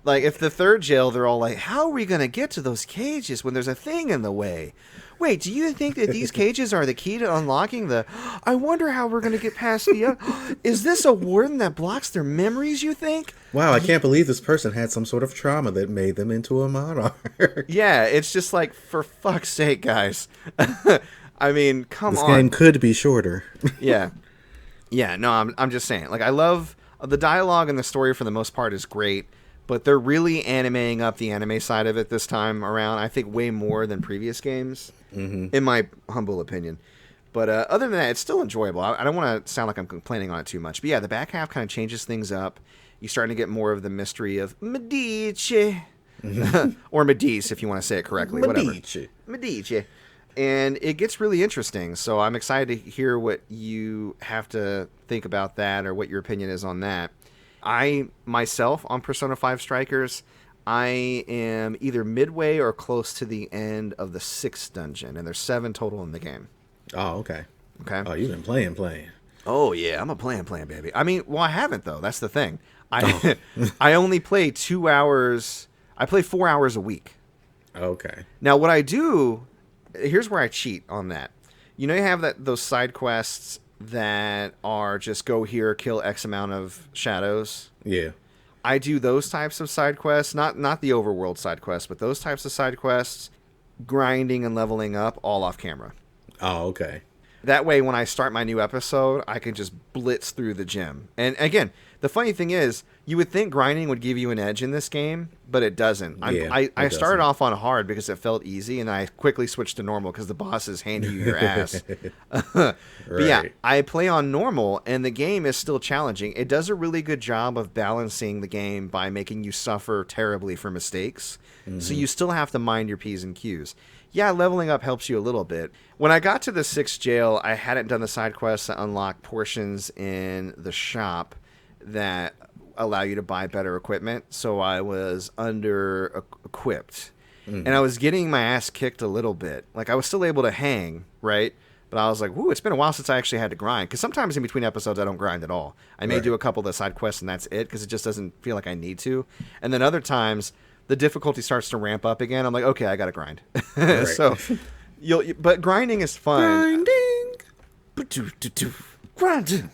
Like if the 3rd jail, they're all like, "How are we gonna get to those cages when there's a thing in the way?" Wait, do you think that these cages are the key to unlocking the... I wonder how we're going to get past the... Is this a warden that blocks their memories, you think? Wow, I can't believe this person had some sort of trauma that made them into a monarch. Yeah, it's just like, for fuck's sake, guys. I mean, come on. This game could be shorter. Yeah. Yeah, no, I'm just saying. Like, I love... The dialogue and the story, for the most part, is great. But they're really animating up the anime side of it this time around, I think, way more than previous games, in my humble opinion. But other than that, it's still enjoyable. I don't want to sound like I'm complaining on it too much. But yeah, the back half kind of changes things up. You're starting to get more of the mystery of Medici. Or Medici, if you want to say it correctly. Medici. Whatever. Medici. And it gets really interesting. So I'm excited to hear what you have to think about that or what your opinion is on that. I, myself, on Persona 5 Strikers, I am either midway or close to the end of the 6th dungeon, and there's 7 total in the game. Oh, okay. Okay. Oh, you've been playing. Oh, yeah, I'm a playing, baby. I mean, well, I haven't, though. That's the thing. I only play 2 hours. I play 4 hours a week. Okay. Now, what I do, here's where I cheat on that. You know, you have those side quests that are just go here, kill X amount of shadows. Yeah. I do those types of side quests, not the overworld side quests, but those types of side quests, grinding and leveling up all off camera. Oh, okay. That way, when I start my new episode, I can just blitz through the gym. And again, the funny thing is, you would think grinding would give you an edge in this game, but it doesn't. I started off on hard because it felt easy, and I quickly switched to normal because the bosses hand you your ass. But yeah, I play on normal, and the game is still challenging. It does a really good job of balancing the game by making you suffer terribly for mistakes. So you still have to mind your P's and Q's. Yeah, leveling up helps you a little bit. When I got to the 6th jail, I hadn't done the side quests to unlock portions in the shop that allow you to buy better equipment, so I was under-equipped. And I was getting my ass kicked a little bit. Like, I was still able to hang, right? But I was like, whoo, it's been a while since I actually had to grind. Because sometimes in between episodes, I don't grind at all. I may do a couple of the side quests, and that's it, because it just doesn't feel like I need to. And then other times, the difficulty starts to ramp up again. I'm like, okay, I got to grind. So, but grinding is fun. Grinding.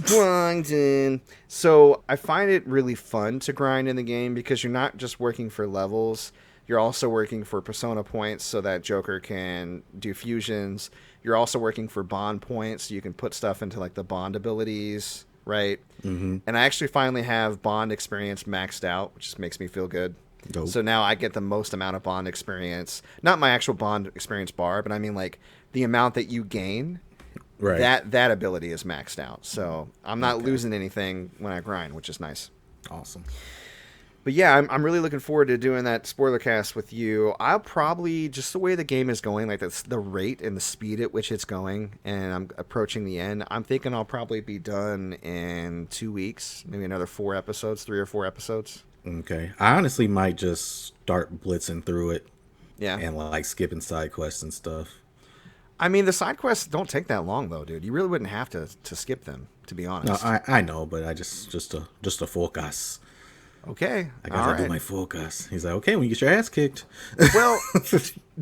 Grinding. So I find it really fun to grind in the game because you're not just working for levels. You're also working for persona points so that Joker can do fusions. You're also working for bond points so you can put stuff into like the bond abilities, right? And I actually finally have bond experience maxed out, which just makes me feel good. Dope. So now I get the most amount of bond experience. Not my actual bond experience bar, but I mean like the amount that you gain. Right. That ability is maxed out. So I'm not losing anything when I grind, which is nice. Awesome. But yeah, I'm really looking forward to doing that spoiler cast with you. I'll probably, just the way the game is going, like the rate and the speed at which it's going, and I'm approaching the end, I'm thinking I'll probably be done in 2 weeks, maybe another 4 episodes, 3 or 4 episodes. Okay. I honestly might just start blitzing through it. Yeah. And like skipping side quests and stuff. I mean, the side quests don't take that long, though, dude. You really wouldn't have to skip them, to be honest. No, I know, but I just to focus. Okay. I gotta do my focus. He's like, okay, when you get your ass kicked. Well,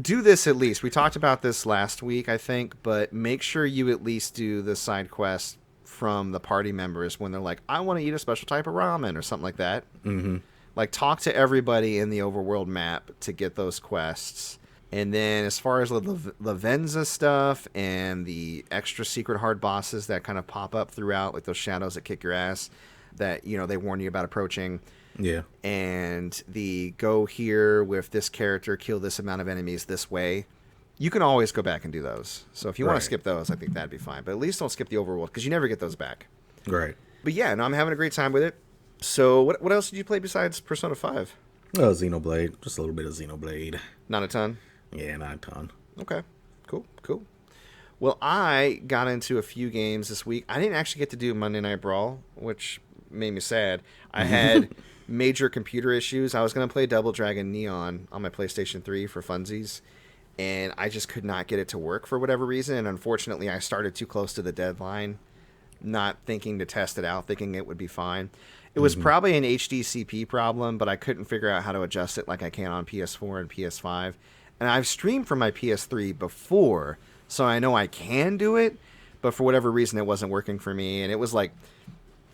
do this at least. We talked about this last week, I think, but make sure you at least do the side quest from the party members when they're like, I want to eat a special type of ramen or something like that. Mm-hmm. Like, talk to everybody in the overworld map to get those quests. And then as far as the Lavenza stuff and the extra secret hard bosses that kind of pop up throughout, like those shadows that kick your ass, that, you know, they warn you about approaching. Yeah. And the go here with this character, kill this amount of enemies this way. You can always go back and do those. So if you want Right. to skip those, I think that'd be fine. But at least don't skip the overworld, because you never get those back. Right. But yeah, no, I'm having a great time with it. So what else did you play besides Persona 5? Oh, Xenoblade. Just a little bit of Xenoblade. Not a ton? Yeah, not a ton. Okay. Cool. Well, I got into a few games this week. I didn't actually get to do Monday Night Brawl, which made me sad. I had major computer issues. I was going to play Double Dragon Neon on my PlayStation 3 for funsies, and I just could not get it to work for whatever reason. And unfortunately, I started too close to the deadline, not thinking to test it out, thinking it would be fine. It was probably an HDCP problem, but I couldn't figure out how to adjust it like I can on PS4 and PS5. And I've streamed from my PS3 before, so I know I can do it, but for whatever reason, it wasn't working for me. And it was like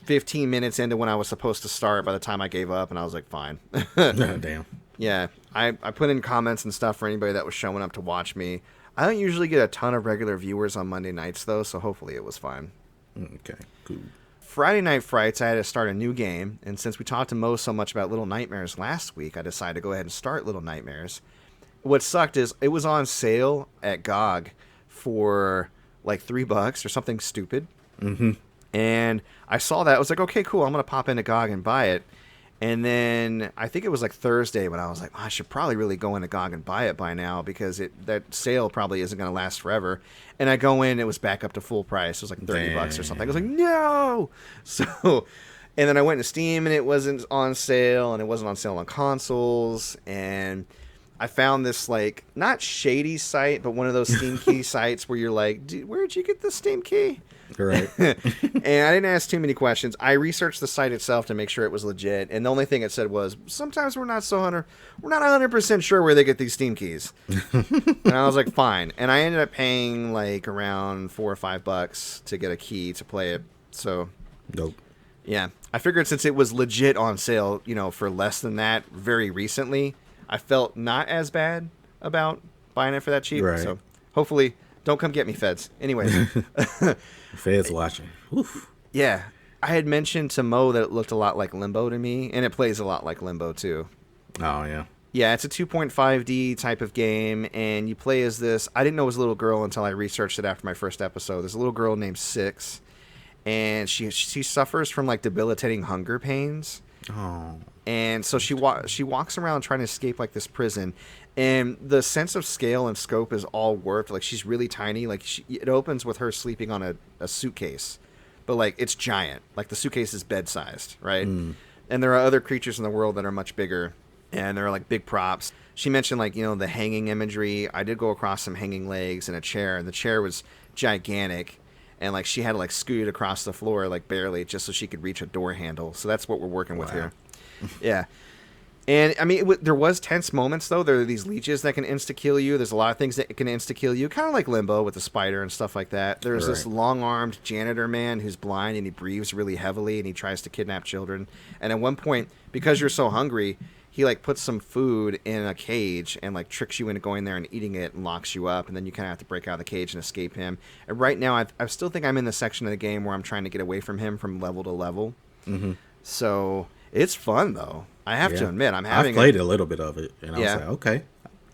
15 minutes into when I was supposed to start by the time I gave up, and I was like, fine. Damn. Yeah, I put in comments and stuff for anybody that was showing up to watch me. I don't usually get a ton of regular viewers on Monday nights, though, so hopefully it was fine. Okay, cool. Friday Night Frights, I had to start a new game, and since we talked to Mo so much about Little Nightmares last week, I decided to go ahead and start Little Nightmares. What sucked is it was on sale at GOG for like $3 or something stupid. Mm-hmm. And I saw that. I was like, okay, cool. I'm going to pop into GOG and buy it. And then I think it was like Thursday when I was like, I should probably really go into GOG and buy it by now because that sale probably isn't going to last forever. And I go in, it was back up to full price. It was like $30 or something. I was like, no! So, and then I went to Steam and it wasn't on sale, and it wasn't on sale on consoles. And I found this, like, not shady site, but one of those Steam key sites where you're like, where'd you get the Steam key? Right. And I didn't ask too many questions. I researched the site itself to make sure it was legit, and the only thing it said was, sometimes we're not 100% sure where they get these Steam keys. And I was like, fine. And I ended up paying like around $4 or $5 to get a key to play it. So, Nope. yeah, I figured since it was legit on sale, you know, for less than that very recently, I felt not as bad about buying it for that cheap. Right. So hopefully, don't come get me, feds. Anyways. Feds watching. Oof. Yeah, I had mentioned to Mo that it looked a lot like Limbo to me, and it plays a lot like Limbo too. Oh, yeah. Yeah, it's a 2.5D type of game, and you play as this. I didn't know it was a little girl until I researched it after my first episode. There's a little girl named Six, and she suffers from like debilitating hunger pains. Oh. And so she walks around trying to escape like this prison, and the sense of scale and scope is all warped. Like she's really tiny. Like it opens with her sleeping on a suitcase, but like it's giant. Like the suitcase is bed sized, right? And there are other creatures in the world that are much bigger, and there are like big props. She mentioned like, you know, the hanging imagery. I did go across some hanging legs and a chair, and the chair was gigantic. And like she had to like scoot it across the floor like barely just so she could reach a door handle. So that's what we're working with here. Yeah. And I mean, there was tense moments though. There are these leeches that can insta kill you. There's a lot of things that can insta kill you, kind of like Limbo with the spider and stuff like that. There's this long-armed janitor man who's blind and he breathes really heavily and he tries to kidnap children. And at one point, because you're so hungry, he like puts some food in a cage and like tricks you into going there and eating it and locks you up, and then you kind of have to break out of the cage and escape him. And right now, I still think I'm in the section of the game where I'm trying to get away from him from level to level. Mm-hmm. So it's fun though. I have to admit, I've played a little bit of it, and I was like, okay,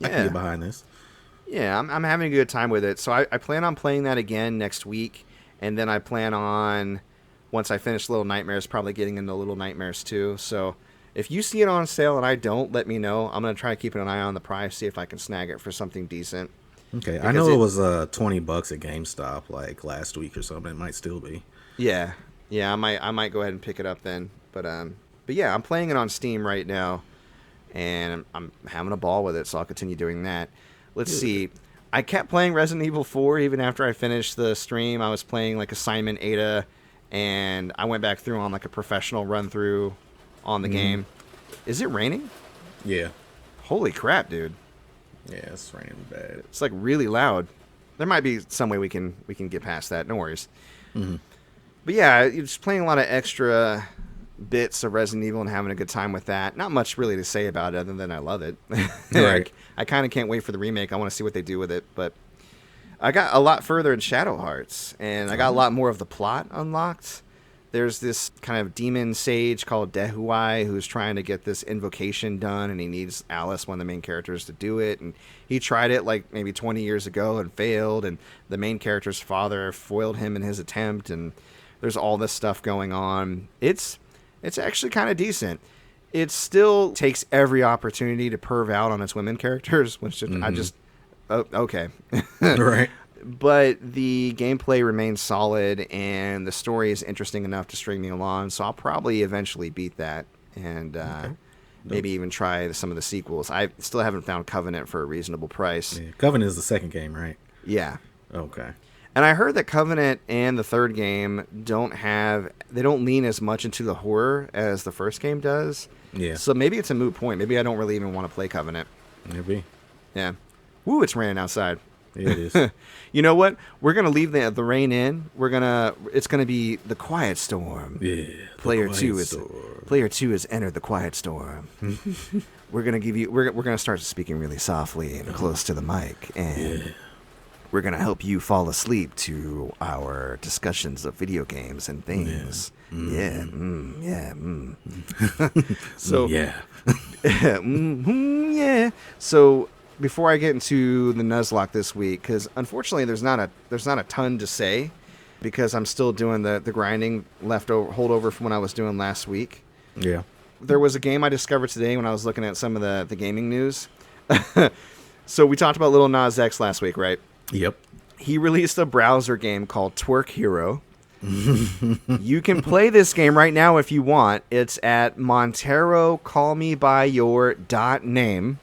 I can Yeah. get behind this. Yeah, I'm having a good time with it. So I plan on playing that again next week, and then I plan on, once I finish Little Nightmares, probably getting into Little Nightmares 2. So if you see it on sale and I don't, let me know. I'm going to try keeping an eye on the price, see if I can snag it for something decent. Okay, Because I know it was $20 at GameStop like last week or something. It might still be. Yeah, I might go ahead and pick it up then. But yeah, I'm playing it on Steam right now, and I'm having a ball with it, so I'll continue doing that. Let's see. I kept playing Resident Evil 4 even after I finished the stream. I was playing like Assignment Ada, and I went back through on like a professional run through on the game. Is it raining? Yeah. Holy crap, dude. Yeah, it's raining bad. It's like really loud. There might be some way we can get past that. No worries. But yeah, just playing a lot of extra bits of Resident Evil and having a good time with that. Not much really to say about it other than I love it. Right. I kind of can't wait for the remake. I want to see what they do with it. But I got a lot further in Shadow Hearts, and I got a lot more of the plot unlocked. there's this kind of demon sage called Dehuai who's trying to get this invocation done, and he needs Alice, one of the main characters, to do it. And he tried it like maybe 20 years ago and failed, and the main character's father foiled him in his attempt, and there's all this stuff going on. It's actually kind of decent. It still takes every opportunity to perv out on its women characters, which I just... okay. Right. But the gameplay remains solid, and the story is interesting enough to string me along, so I'll probably eventually beat that, and maybe even try some of the sequels. I still haven't found Covenant for a reasonable price. Yeah. Covenant is the second game, right? Yeah. Okay. And I heard that Covenant and the third game don't lean as much into the horror as the first game does. Yeah. So maybe it's a moot point. Maybe I don't really even want to play Covenant. Maybe. Yeah. Woo, it's raining outside. Yeah, it is. You know what? We're gonna leave the rain in. It's gonna be the quiet storm. Yeah. Player two has entered the quiet storm. We're gonna start speaking really softly and close to the mic, and we're gonna help you fall asleep to our discussions of video games and things. So yeah. So before I get into the Nuzlocke this week, because unfortunately there's not a ton to say, because I'm still doing the grinding holdover from when I was doing last week. Yeah. There was a game I discovered today when I was looking at some of the gaming news. So we talked about Lil Nas X last week, right? Yep. He released a browser game called Twerk Hero. You can play this game right now if you want. It's at Montero Call Me By Your .name.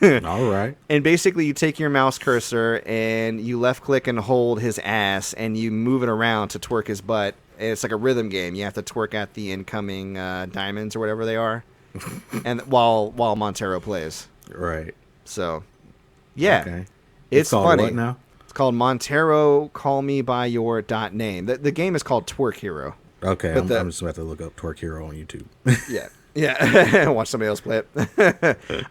All right. And basically you take your mouse cursor and you left click and hold his ass and you move it around to twerk his butt. And it's like a rhythm game. You have to twerk at the incoming diamonds or whatever they are, and while Montero plays. Right. So, yeah, okay. It's called funny. What now? It's called Montero Call Me By Your .name. The game is called Twerk Hero. Okay, I'm just about to look up Twerk Hero on YouTube. Yeah. Watch somebody else play it.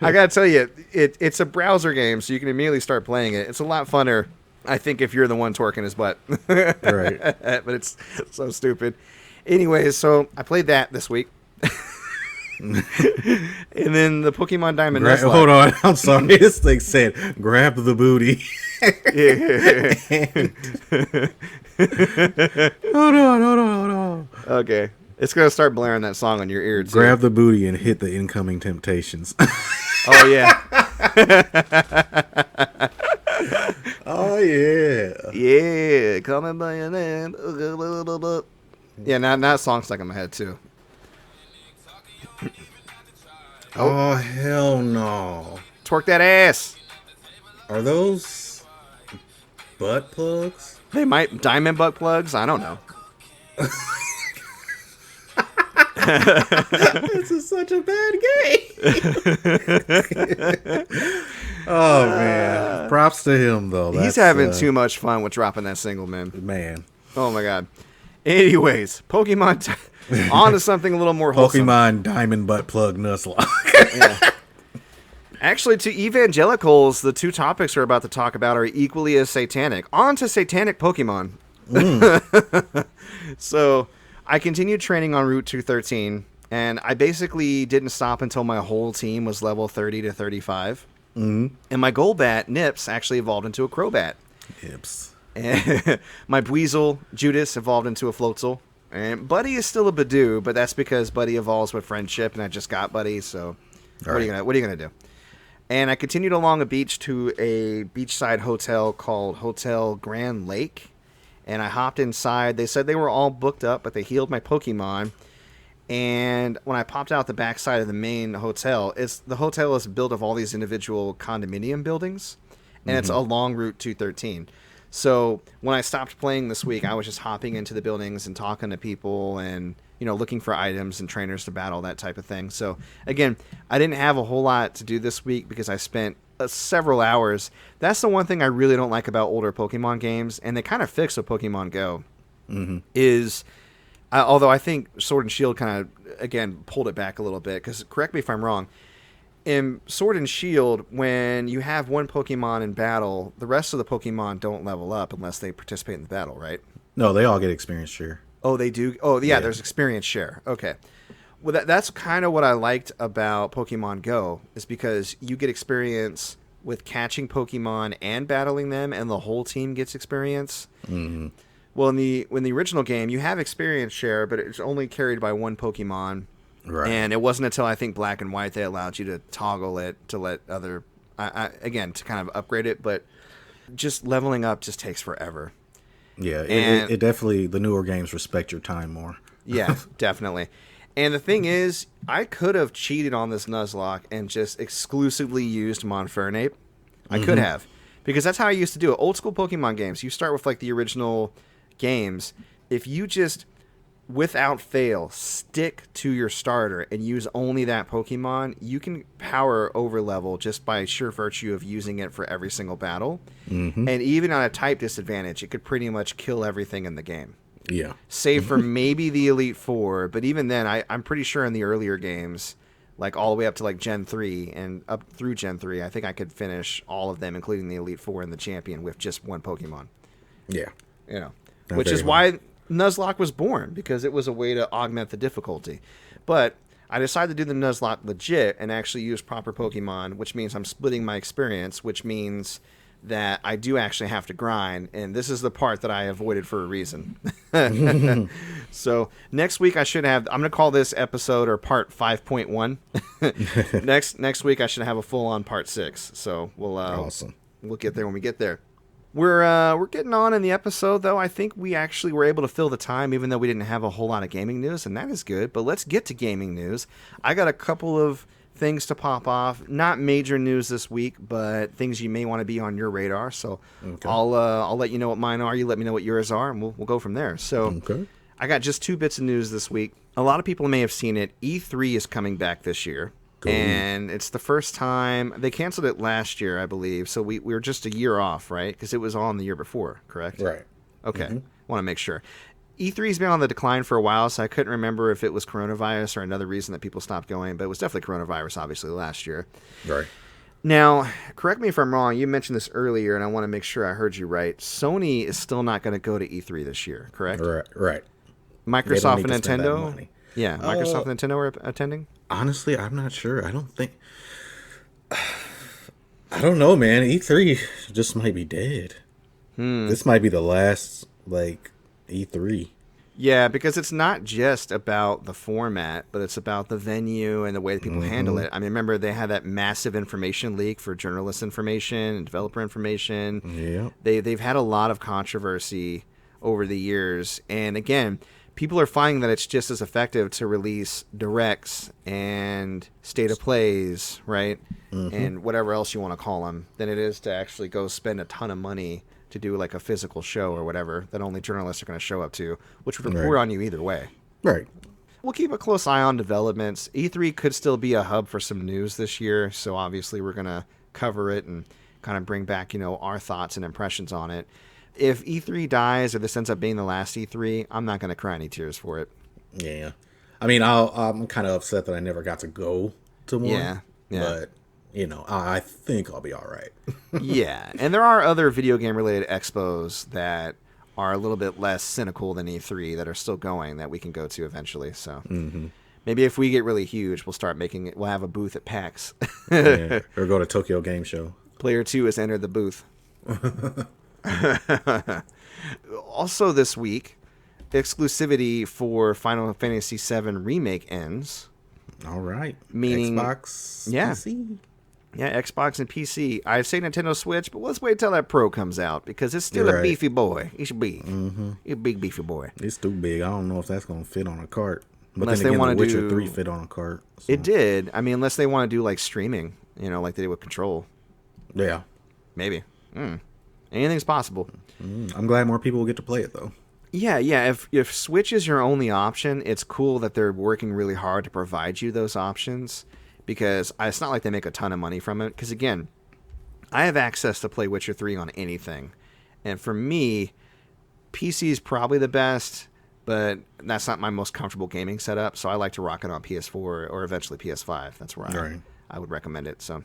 I gotta tell you, it's a browser game, so you can immediately start playing it. It's a lot funner, I think, if you're the one twerking his butt. Right. But it's so stupid. Anyways, so I played that this week. And then the Pokemon Diamond Nuzlocke. Hold on, I'm sorry. This thing said, grab the booty. Hold on. Okay. It's going to start blaring that song on your ear, too. Grab the booty and hit the incoming temptations. Oh, yeah. Oh, yeah. Yeah. Coming by your name. Yeah, now that song's stuck in my head, too. Oh, hell no. Twerk that ass. Are those butt plugs? They might. Diamond butt plugs? I don't know. This is such a bad game. Oh, man. Props to him, though. He's having too much fun with dropping that single, man. Man. Oh, my God. Anyways, Pokemon... on to something a little more wholesome. Pokemon Diamond Butt Plug Nuzlocke. Yeah. Actually, to evangelicals, the two topics we're about to talk about are equally as satanic. On to satanic Pokemon. So, I continued training on Route 213, and I basically didn't stop until my whole team was level 30 to 35. Mm-hmm. And my Golbat, Nips, actually evolved into a Crobat. Nips. And my Buizel, Judas, evolved into a Floatzel. And Buddy is still a Badoo, but that's because Buddy evolves with friendship, and I just got Buddy, so what are you gonna do? And I continued along a beach to a beachside hotel called Hotel Grand Lake, and I hopped inside. They said they were all booked up, but they healed my Pokemon. And when I popped out the backside of the main hotel, the hotel is built of all these individual condominium buildings, and it's along Route 213. So when I stopped playing this week, I was just hopping into the buildings and talking to people and, looking for items and trainers to battle, that type of thing. So again, I didn't have a whole lot to do this week because I spent several hours. That's the one thing I really don't like about older Pokemon games, and they kind of fixed with Pokemon Go, is, although I think Sword and Shield kind of, again, pulled it back a little bit, because correct me if I'm wrong, in Sword and Shield, when you have one Pokemon in battle, the rest of the Pokemon don't level up unless they participate in the battle, right? No, they all get experience share. Oh, they do. Oh, yeah. Yeah. There's experience share. Okay. Well, that's kind of what I liked about Pokemon Go, is because you get experience with catching Pokemon and battling them, and the whole team gets experience. Mm-hmm. Well, in the original game, you have experience share, but it's only carried by one Pokemon. Right. And it wasn't until I think Black and White they allowed you to toggle it to let other, again, to kind of upgrade it. But just leveling up just takes forever. Yeah, And- it definitely, the newer games respect your time more. Yeah, definitely. And the thing is, I could have cheated on this Nuzlocke and just exclusively used Monfernape. I could have. Because that's how I used to do it. Old school Pokemon games, you start with like the original games. If you just, without fail, stick to your starter and use only that Pokemon, you can power over level just by sheer virtue of using it for every single battle. And even on a type disadvantage, it could pretty much kill everything in the game. Yeah. Save for maybe the Elite Four, but even then, I'm pretty sure in the earlier games, like all the way up to like Gen 3 and up through Gen 3, I think I could finish all of them, including the Elite Four and the Champion, with just one Pokemon. Yeah. You know, Not which very is why Nuzlocke was born, because it was a way to augment the difficulty. But I decided to do the Nuzlocke legit and actually use proper Pokemon, which means I'm splitting my experience, which means that I do actually have to grind, and this is the part that I avoided for a reason. So next week I'm going to call this episode or part 5.1. Next week I should have a full-on part 6. So Awesome. we'll get there when we get there. We're getting on in the episode, though. I think we actually were able to fill the time, even though we didn't have a whole lot of gaming news, and that is good. But let's get to gaming news. I got a couple of things to pop off. Not major news this week, but things you may want to be on your radar. So I'll let you know what mine are. You let me know what yours are, and we'll go from there. So I got just 2 bits of news this week. A lot of people may have seen it. E3 is coming back this year. Cool. And it's the first time. They canceled it last year, I believe. So we were just a year off, right? Because it was on the year before, correct? Right. Okay. Want to make sure. E3's been on the decline for a while, so I couldn't remember if it was coronavirus or another reason that people stopped going. But it was definitely coronavirus, obviously, last year. Right. Now, correct me if I'm wrong. You mentioned this earlier, and I want to make sure I heard you right. Sony is still not going to go to E3 this year, correct? Right. Microsoft and Nintendo? Yeah, Microsoft and Nintendo are attending? Honestly, I'm not sure. I don't think... I don't know, man. E3 just might be dead. This might be the last, E3. Yeah, because it's not just about the format, but it's about the venue and the way that people handle it. I mean, remember they had that massive information leak for journalist information and developer information. Yeah. They've had a lot of controversy over the years. And again, people are finding that it's just as effective to release directs and state of plays, right? And whatever else you want to call them, than it is to actually go spend a ton of money to do like a physical show or whatever that only journalists are going to show up to, which would report on you either way. Right. We'll keep a close eye on developments. E3 could still be a hub for some news this year, so obviously we're going to cover it and kind of bring back, our thoughts and impressions on it. If E3 dies or this ends up being the last E3, I'm not going to cry any tears for it. Yeah. I mean, I'm kind of upset that I never got to go to one. Yeah. But, I think I'll be all right. Yeah, and there are other video game related expos that are a little bit less cynical than E3 that are still going that we can go to eventually. So maybe if we get really huge, we'll start making it. We'll have a booth at PAX. Yeah. Or go to Tokyo Game Show. Player 2 has entered the booth. Also this week, exclusivity for Final Fantasy VII Remake ends. All right. Meaning Xbox, yeah. PC? Yeah, Xbox and PC. I'd say Nintendo Switch, but let's wait till that Pro comes out because it's still a beefy boy. It's big. It's a big beefy boy. It's too big. I don't know if that's going to fit on a cart. But Unless then they again, want The to Witcher do 3 fit on a cart. So. It did. I mean, unless they want to do like streaming, like they did with Control. Yeah. Maybe. Anything's possible. I'm glad more people will get to play it, though. Yeah. If Switch is your only option, it's cool that they're working really hard to provide you those options because it's not like they make a ton of money from it. Because, again, I have access to play Witcher 3 on anything. And for me, PC is probably the best, but that's not my most comfortable gaming setup. So I like to rock it on PS4 or eventually PS5. That's where I would recommend it. So,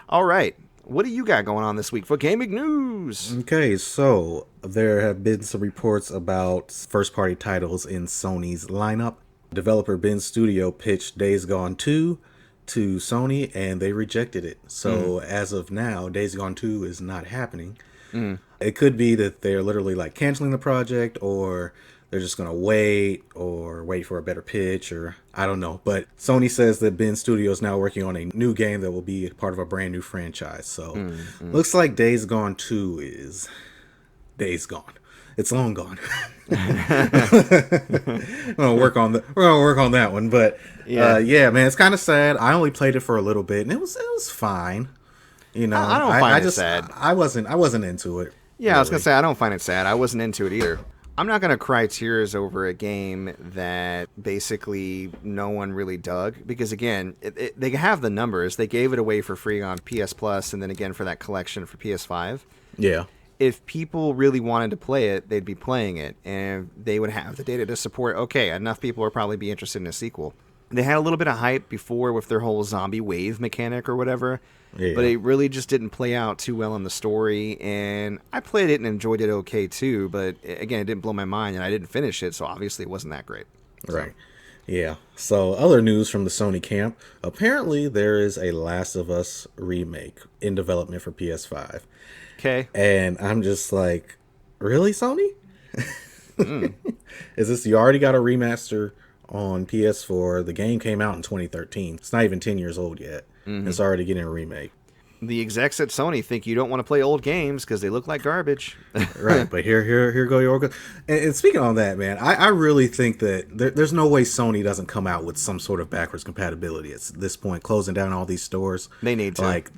all right. what do you got going on this week for gaming news? Okay, so there have been some reports about first-party titles in Sony's lineup. Developer Ben Studio pitched Days Gone 2 to Sony, and they rejected it. So as of now, Days Gone 2 is not happening. It could be that they're literally like canceling the project, or they're just going to wait for a better pitch, or I don't know. But Sony says that Ben Studio is now working on a new game that will be part of a brand new franchise. So looks like Days Gone 2 is Days Gone. It's long gone. We're gonna work on that one. But yeah, man, it's kind of sad. I only played it for a little bit, and it was fine. You know, I don't find it sad. I wasn't into it. Yeah, really. I was gonna say I don't find it sad. I wasn't into it either. I'm not gonna cry tears over a game that basically no one really dug, because again, they have the numbers. They gave it away for free on PS Plus, and then again for that collection for PS5. Yeah. If people really wanted to play it, they'd be playing it, and they would have the data to support, okay, enough people would probably be interested in a sequel. They had a little bit of hype before with their whole zombie wave mechanic or whatever, but it really just didn't play out too well in the story, and I played it and enjoyed it okay too, but again, it didn't blow my mind, and I didn't finish it, so obviously it wasn't that great. Right. Yeah. So other news from the Sony camp, apparently there is a Last of Us remake in development for PS5. Okay. And I'm just like, really, Sony? Is this, you already got a remaster on PS4? The game came out in 2013. It's not even 10 years old yet. It's already getting a remake. The execs at Sony think you don't want to play old games because they look like garbage. Right, but here go your... And speaking on that, man, I really think that there's no way Sony doesn't come out with some sort of backwards compatibility at this point, closing down all these stores. They need to. Like,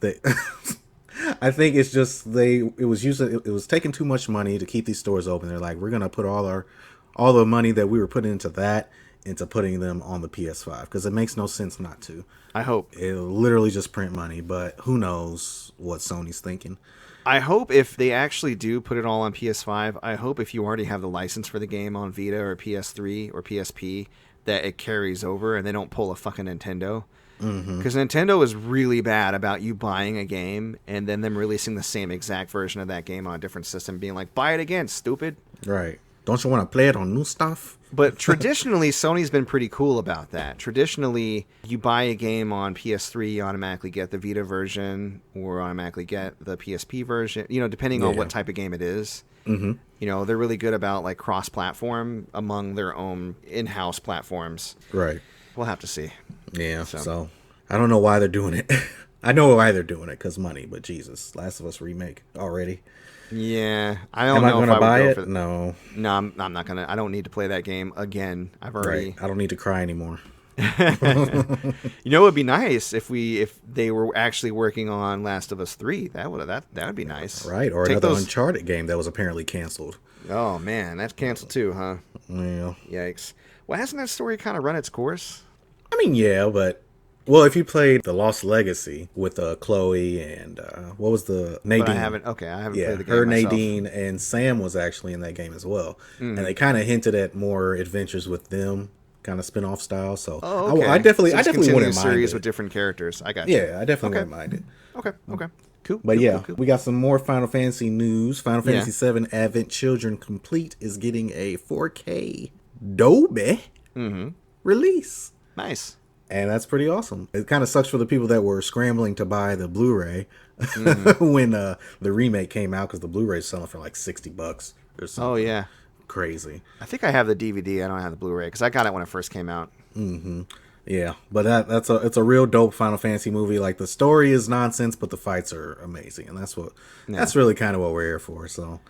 I think it's just it was taking too much money to keep these stores open. They're like, we're gonna put all the money that we were putting into putting them on the PS5, because it makes no sense not to. I hope it'll literally just print money, but who knows what Sony's thinking. I hope if they actually do put it all on PS5, I hope if you already have the license for the game on Vita or PS3 or PSP, that it carries over and they don't pull a fucking Nintendo. Because Nintendo is really bad about you buying a game and then them releasing the same exact version of that game on a different system, being like, buy it again, stupid. Right. Don't you want to play it on new stuff? But traditionally, Sony's been pretty cool about that. Traditionally, you buy a game on PS3, you automatically get the Vita version or automatically get the PSP version, depending on what type of game it is. You know, they're really good about like cross-platform among their own in-house platforms. Right. We'll have to see. Yeah, so I don't know why they're doing it. I know why they're doing it, because money, but Jesus, Last of Us remake already. Yeah, I don't know if I would buy go it. For that. No, I'm not gonna. I don't need to play that game again. I've already. Right. I don't need to cry anymore. You know, it would be nice if they were actually working on Last of Us 3. That would be nice. Right, or another Uncharted game that was apparently canceled. Oh man, that's canceled too, huh? Yeah. Yikes. Well, hasn't that story kind of run its course? I mean, yeah, but if you played The Lost Legacy with Chloe and what was the Nadine? But I haven't played the game her myself. Nadine and Sam was actually in that game as well, and they kind of hinted at more adventures with them, kind of spin-off style. So okay. I definitely wouldn't mind series it. with different characters. I got you. Yeah, I definitely wouldn't mind it. Okay. Cool. But cool. we got some more Final Fantasy news. Final Fantasy VII Advent Children Complete is getting a 4K Dolby release. Nice. And that's pretty awesome. It kind of sucks for the people that were scrambling to buy the Blu-ray when the remake came out, because the Blu-ray's selling for like $60 or something. Oh, yeah. Crazy. I think I have the DVD. I don't have the Blu-ray, because I got it when it first came out. Yeah, but it's a real dope Final Fantasy movie. Like, the story is nonsense, but the fights are amazing, and that's really kind of what we're here for. So,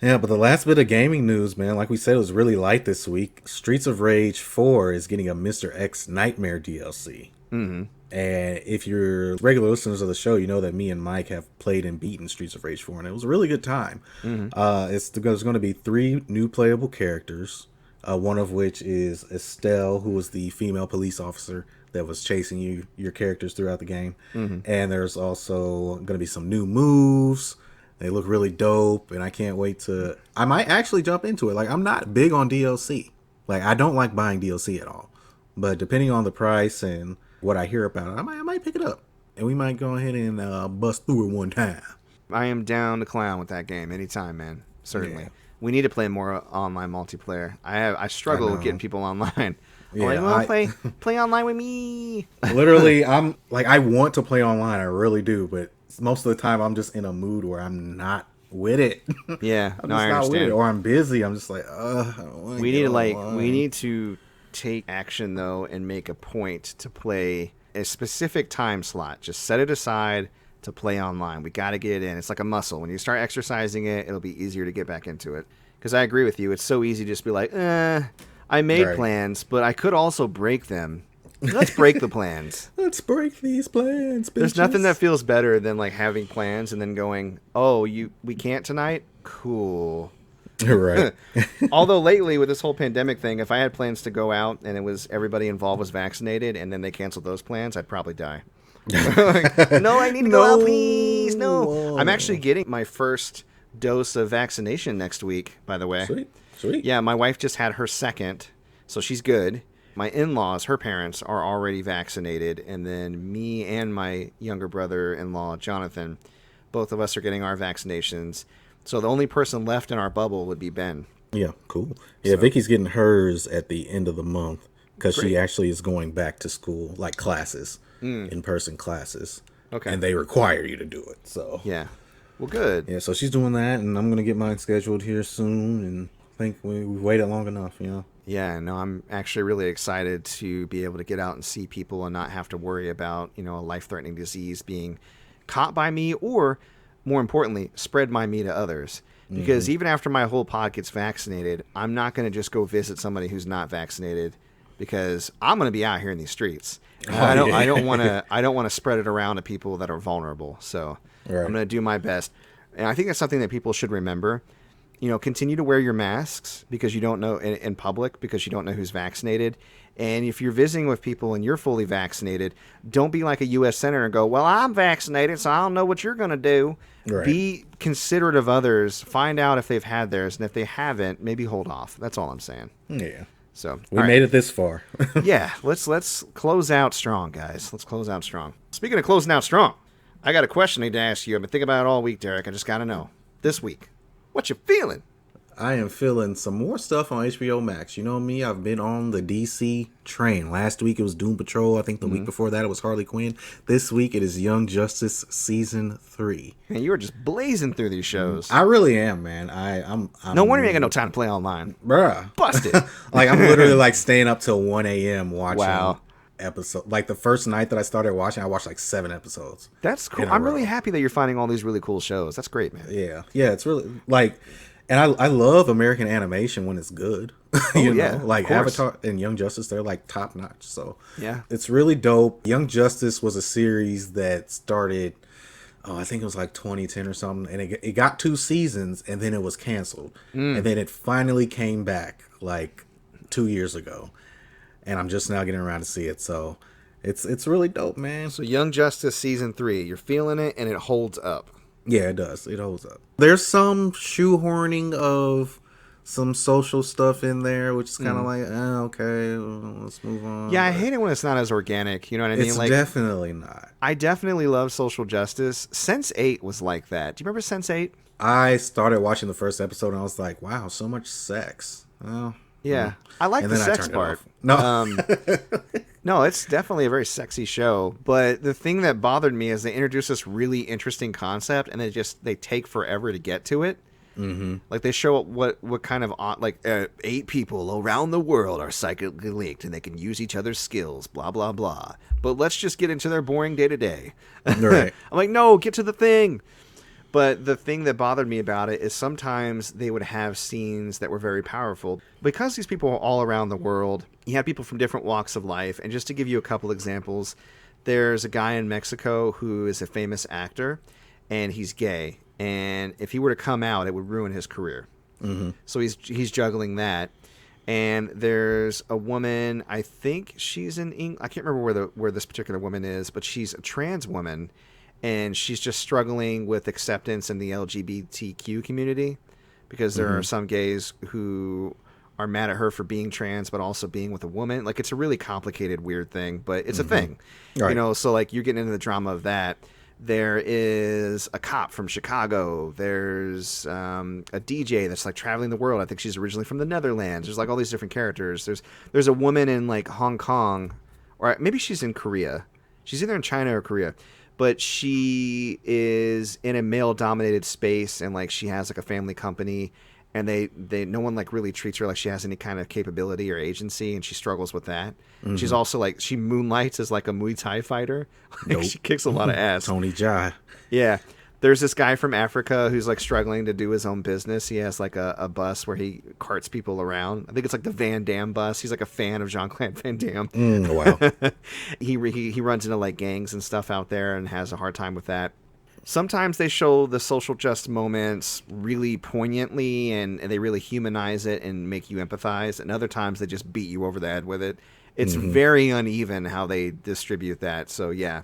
yeah, but the last bit of gaming news, man, like we said, it was really light this week. Streets of Rage 4 is getting a Mr. X Nightmare DLC. And if you're regular listeners of the show, you know that me and Mike have played and beaten Streets of Rage 4, and it was a really good time. There's going to be 3 new playable characters. One of which is Estelle, who was the female police officer that was chasing your characters throughout the game. And there's also going to be some new moves. They look really dope, and I can't wait to... I might actually jump into it. Like, I'm not big on DLC. Like, I don't like buying DLC at all. But depending on the price and what I hear about it, I might pick it up. and we might go ahead and bust through it one time. I am down to clown with that game anytime, man. Certainly. Yeah. We need to play more online multiplayer. I struggle with getting people online. Yeah, I'm like, well, play online with me. Literally, I'm like, I want to play online, I really do, but most of the time I'm just in a mood where I'm not with it. Yeah, I'm no, just I not with understand. it, or I'm busy. I'm just like, I don't wanna We get need to online. we need to take action though and make a point to play a specific time slot. Just set it aside to play online. We got to get it in. It's like a muscle. When you start exercising it, it'll be easier to get back into it. Because I agree with you. It's so easy to just be like, I made Right. plans, but I could also break them. Let's break the plans. Let's break these plans, bitches. There's nothing that feels better than like having plans and then going, oh, we can't tonight? Cool. Right. Although lately with this whole pandemic thing, if I had plans to go out and it was everybody involved was vaccinated and then they canceled those plans, I'd probably die. Like, no, I need to go out, please. No. I'm actually getting my first dose of vaccination next week, by the way. Sweet. Yeah, my wife just had her second, so she's good. My in-laws, her parents, are already vaccinated, and then me and my younger brother-in-law, Jonathan, both of us are getting our vaccinations. So the only person left in our bubble would be Ben. Yeah, cool. Yeah, Vicky's getting hers at the end of the month because she actually is going back to school, like classes, in-person classes. Okay. And they require you to do it, so. Yeah. Well, good. Yeah, so she's doing that, and I'm going to get mine scheduled here soon, and I think we've waited long enough, you know. Yeah, no, I'm actually really excited to be able to get out and see people and not have to worry about, a life-threatening disease being caught by me or, more importantly, spread by me to others. Because even after my whole pod gets vaccinated, I'm not going to just go visit somebody who's not vaccinated because I'm going to be out here in these streets. I don't want to spread it around to people that are vulnerable. So Right. I'm going to do my best. And I think that's something that people should remember. Continue to wear your masks because you don't know in public because you don't know who's vaccinated. And if you're visiting with people and you're fully vaccinated, don't be like a U.S. senator and go, well, I'm vaccinated, so I don't know what you're going to do. Right. Be considerate of others. Find out if they've had theirs. And if they haven't, maybe hold off. That's all I'm saying. Yeah. So We all made it this far. right. Yeah, let's close out strong, guys. Let's close out strong. Speaking of closing out strong, I got a question I need to ask you. I've been thinking about it all week, Derek. I just got to know. This week, what you feeling? I am feeling some more stuff on HBO Max. You know me, I've been on the DC train. Last week it was Doom Patrol. I think the week before that it was Harley Quinn. This week it is Young Justice Season 3. Man, you were just blazing through these shows. I really am, man. I'm No wonder you ain't got no time to play online. Bruh. Busted. Like, I'm literally like staying up till 1 a.m. watching Wow. episode. Like, the first night that I started watching, I watched like 7 episodes. That's cool. In a I'm really row. happy that you're finding all these really cool shows. That's great, man. Yeah, it's really like, and I love American animation when it's good. yeah, Like of course. Avatar and Young Justice, they're like top notch. So Yeah. it's really dope. Young Justice was a series that started, I think it was like 2010 or something, and it got 2 seasons, and then it was canceled, and then it finally came back like 2 years ago, and I'm just now getting around to see it. So it's really dope, man. So Young Justice Season 3, you're feeling it, and it holds up. Yeah, it does. It holds up. There's some shoehorning of some social stuff in there, which is kind of like, okay, let's move on. Yeah, I hate it when it's not as organic. You know what I mean? It's Like, definitely not. I definitely love social justice. Sense8 was like that. Do you remember Sense8? I started watching the first episode and I was like, wow, so much sex. Oh, Yeah. I like and the then I sex turned it part. off. No. No, it's definitely a very sexy show. But the thing that bothered me is they introduce this really interesting concept, and they take forever to get to it. Mm-hmm. Like they show what kind of 8 people around the world are psychically linked, and they can use each other's skills. Blah blah blah. But let's just get into their boring day to day. Right. I'm like, no, get to the thing. But the thing that bothered me about it is sometimes they would have scenes that were very powerful. Because these people are all around the world, you have people from different walks of life. And just to give you a couple examples, there's a guy in Mexico who is a famous actor, and he's gay. And if he were to come out, it would ruin his career. Mm-hmm. So he's juggling that. And there's a woman, I think she's in England. I can't remember where this particular woman is, but she's a trans woman. And she's just struggling with acceptance in the LGBTQ community because there are some gays who are mad at her for being trans, but also being with a woman. Like, it's a really complicated, weird thing, but it's a thing. Right. You know, so like you're getting into the drama of that. There is a cop from Chicago. There's a DJ that's like traveling the world. I think she's originally from the Netherlands. There's like all these different characters. There's a woman in like Hong Kong, or maybe she's in Korea. She's either in China or Korea, but she is in a male-dominated space, and like she has like a family company, and they no one like really treats her like she has any kind of capability or agency, and she struggles with that. She's also like, she moonlights as like a Muay Thai fighter. Like, she kicks a lot of ass. Tony Jai. Yeah. There's this guy from Africa who's like struggling to do his own business. He has like a bus where he carts people around. I think it's like the Van Damme bus. He's like a fan of Jean-Claude Van Damme. Wow. He runs into like gangs and stuff out there and has a hard time with that. Sometimes they show the social justice moments really poignantly, and they really humanize it and make you empathize. And other times they just beat you over the head with it. It's very uneven how they distribute that. So yeah,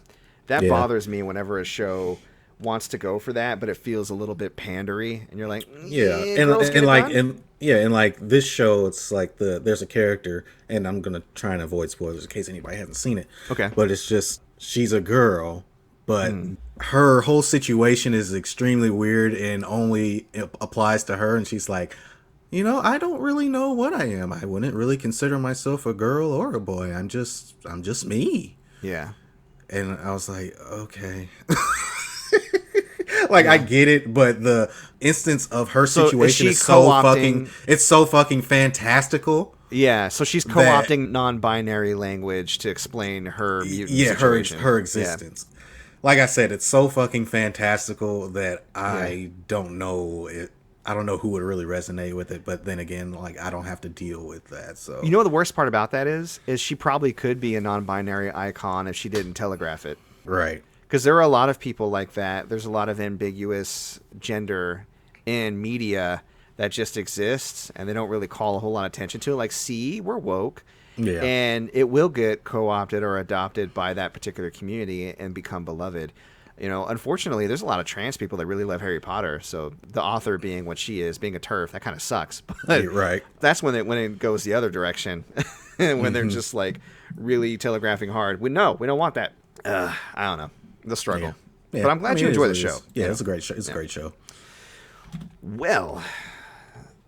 that bothers me whenever a show wants to go for that, but it feels a little bit pandery, and you're like, and like this show, it's like there's a character, and I'm gonna try and avoid spoilers in case anybody hasn't seen it. Okay. But it's just, she's a girl, but her whole situation is extremely weird and only applies to her, and she's like, you know, I don't really know what I am. I wouldn't really consider myself a girl or a boy. I'm just me. Yeah. And I was like, okay. Like, I get it, but the instance of her situation is so fucking fantastical. Yeah, so she's co-opting non-binary language to explain her mutant situation. her existence. Yeah. Like I said, it's so fucking fantastical that I don't know it. I don't know who would really resonate with it, but then again, like, I don't have to deal with that. So, you know what the worst part about that is she probably could be a non-binary icon if she didn't telegraph it. Right. Because there are a lot of people like that. There's a lot of ambiguous gender in media that just exists, and they don't really call a whole lot of attention to it. Like, see, we're woke. Yeah. And it will get co-opted or adopted by that particular community and become beloved. You know, unfortunately, there's a lot of trans people that really love Harry Potter. So the author being what she is, being a TERF, that kind of sucks. But right. That's when it goes the other direction, when they're just like really telegraphing hard. We don't want that. I don't know, the struggle. Yeah. Yeah. But I'm glad you enjoy the show. Yeah, it's a great show. It's a great show. Well,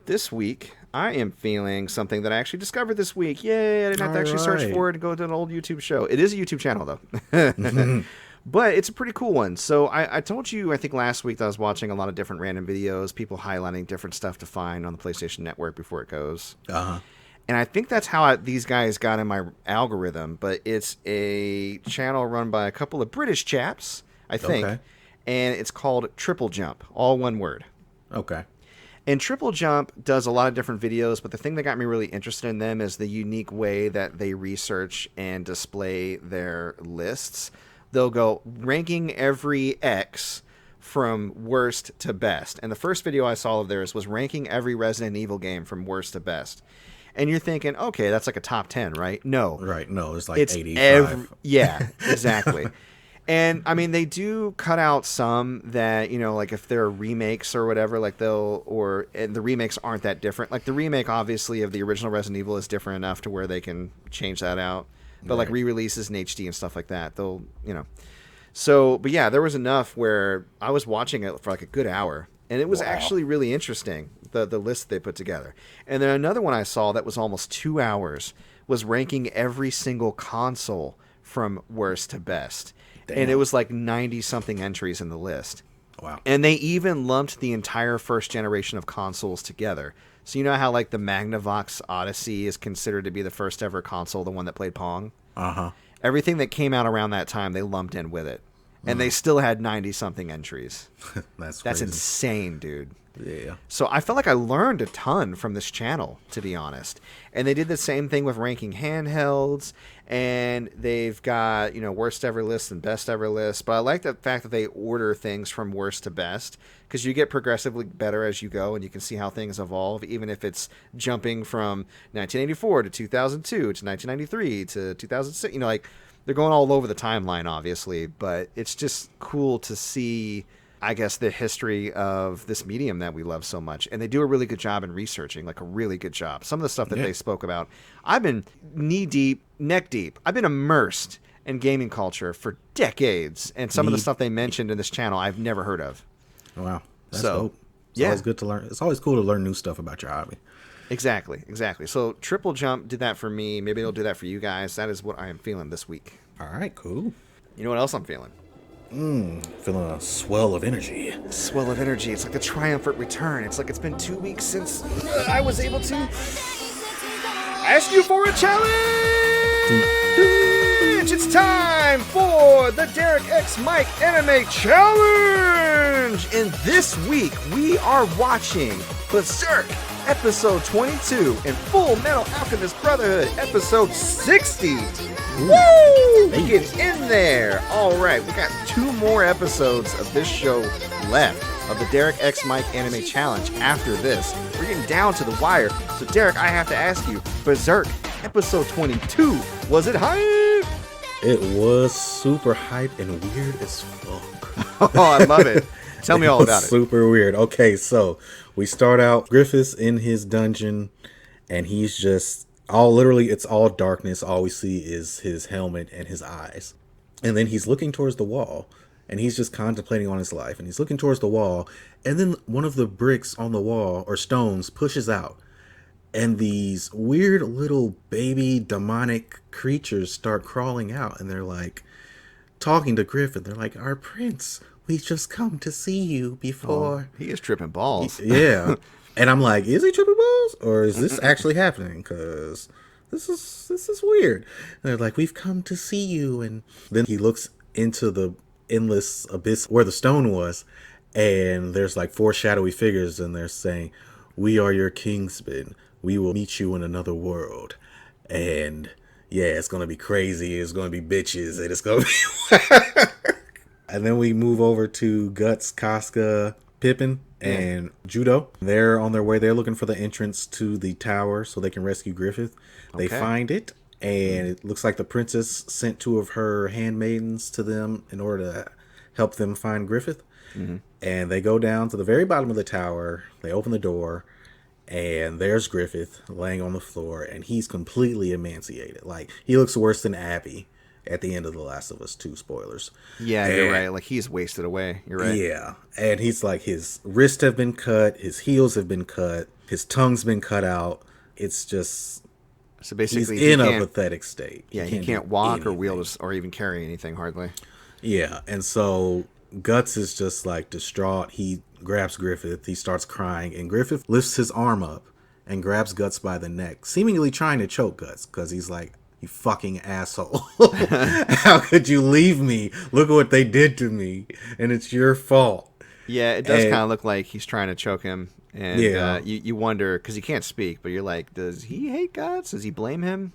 this week I am feeling something that I actually discovered this week. Yay! I didn't have to actually search for it and go to an old YouTube show. It is a YouTube channel though. But it's a pretty cool one. So I told you, I think last week, that I was watching a lot of different random videos, people highlighting different stuff to find on the PlayStation Network before it goes. Uh-huh. And I think that's how these guys got in my algorithm. But it's a channel run by a couple of British chaps, I think. Okay. And it's called TripleJump, all one word. Okay. And TripleJump does a lot of different videos, but the thing that got me really interested in them is the unique way that they research and display their lists. They'll go ranking every X from worst to best. And the first video I saw of theirs was ranking every Resident Evil game from worst to best. And you're thinking, okay, that's like a top 10, right? No. Right, no, it's like 85. Yeah, exactly. And, I mean, they do cut out some that, you know, like if they're remakes or whatever, like and the remakes aren't that different. Like the remake, obviously, of the original Resident Evil is different enough to where they can change that out. But like re-releases in HD and stuff like that, they'll, you know. So, but yeah, there was enough where I was watching it for like a good hour, and it was actually really interesting, the list they put together. And then another one I saw that was almost 2 hours was ranking every single console from worst to best. Damn. And it was like 90-something entries in the list. Wow. And they even lumped the entire first generation of consoles together. So you know how like the Magnavox Odyssey is considered to be the first ever console, the one that played Pong? Uh-huh. Everything that came out around that time, they lumped in with it. And they still had 90-something entries. That's insane, dude. Yeah. So I felt like I learned a ton from this channel, to be honest. And they did the same thing with ranking handhelds, and they've got, you know, worst ever lists and best ever lists. But I like the fact that they order things from worst to best, because you get progressively better as you go, and you can see how things evolve, even if it's jumping from 1984 to 2002 to 1993 to 2006. You know, like, they're going all over the timeline, obviously, but it's just cool to see. I guess, the history of this medium that we love so much. And they do a really good job in researching, like a really good job. Some of the stuff that they spoke about, I've been knee deep, neck deep. I've been immersed in gaming culture for decades. And some of the stuff they mentioned in this channel, I've never heard of. Wow. That's dope. It's always good to learn. It's always cool to learn new stuff about your hobby. Exactly. So TripleJump did that for me. Maybe it'll do that for you guys. That is what I am feeling this week. All right, cool. You know what else I'm feeling? Feeling a swell of energy. Swell of energy. It's like a triumphant return. It's like it's been 2 weeks since I was able to ask you for a challenge. It's time for the Derrick X Mike Anime Challenge. And this week we are watching Berserk episode 22 and Full Metal Alchemist Brotherhood episode 60. Woo! Get in there. All right, we got 2 more episodes of this show left of the Derrick X Mike Anime Challenge. After this, we're getting down to the wire. So, Derrick, I have to ask you, Berserk episode 22, was it hype? It was super hype and weird as fuck. Oh, I love it. Tell me all about it. Super weird. Okay, so we start out Griffith's in his dungeon, and he's just literally, it's all darkness. All we see is his helmet and his eyes. And then he's looking towards the wall, and he's just contemplating on his life. And he's looking towards the wall, and then one of the bricks on the wall, or stones, pushes out. And these weird little baby demonic creatures start crawling out, and they're like talking to Griffith. They're like, "Our prince, we just come to see you before." Oh, he is tripping balls. Yeah. And I'm like, is he tripping balls? Or is this actually happening? Because this is weird. And they're like, "We've come to see you." And then he looks into the endless abyss where the stone was. And there's like 4 shadowy figures. And they're saying, "We are your kingsmen. We will meet you in another world." And yeah, it's going to be crazy. It's going to be bitches. And it's going to be... And then we move over to Guts, Casca, Pippin, and Judo. They're on their way. They're looking for the entrance to the tower so they can rescue Griffith. They find it, and it looks like the princess sent 2 of her handmaidens to them in order to help them find Griffith. And they go down to the very bottom of the tower. They open the door, and there's Griffith laying on the floor, and he's completely emaciated. Like, he looks worse than Abby at the end of The Last of Us 2, spoilers. Yeah, you're right. Like, he's wasted away. You're right. Yeah. And he's like, his wrists have been cut, his heels have been cut, his tongue's been cut out. It's just... So basically, he's in a pathetic state. Yeah, he can't walk or wield or even carry anything, hardly. Yeah, and so Guts is just like distraught. He grabs Griffith, he starts crying, and Griffith lifts his arm up and grabs Guts by the neck, seemingly trying to choke Guts, because he's like, "You fucking asshole. How could you leave me? Look at what they did to me, and it's your fault." Yeah, it does kind of look like he's trying to choke him. And you wonder, because he can't speak, but you're like, does he hate Guts? Does he blame him?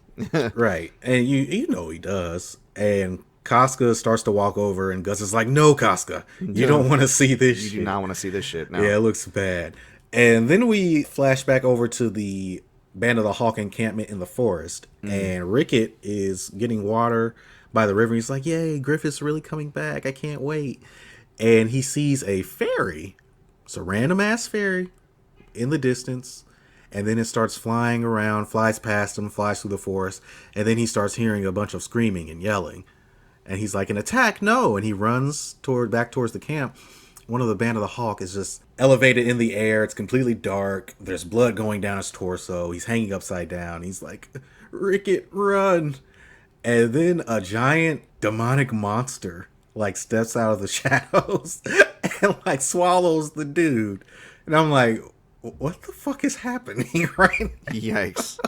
Right. And you know he does. And Casca starts to walk over, and Guts is like, "No, Casca, you don't want to see this shit. You do not want to see this shit. No. Yeah, it looks bad." And then we flash back over to the Band of the Hawk encampment in the forest. And Rickett is getting water by the river. He's like, "Yay, Griffith's really coming back. I can't wait." And he sees a fairy. It's a random ass fairy in the distance. And then it starts flying around, flies past him, flies through the forest. And then he starts hearing a bunch of screaming and yelling. And he's like, "An attack, no!" And he runs back towards the camp. One of the Band of the Hawk is just elevated in the air. It's completely dark. There's blood going down his torso. He's hanging upside down. He's like, "Rickett, run!" And then a giant demonic monster like steps out of the shadows and like swallows the dude. And I'm like, what the fuck is happening right now? Yikes.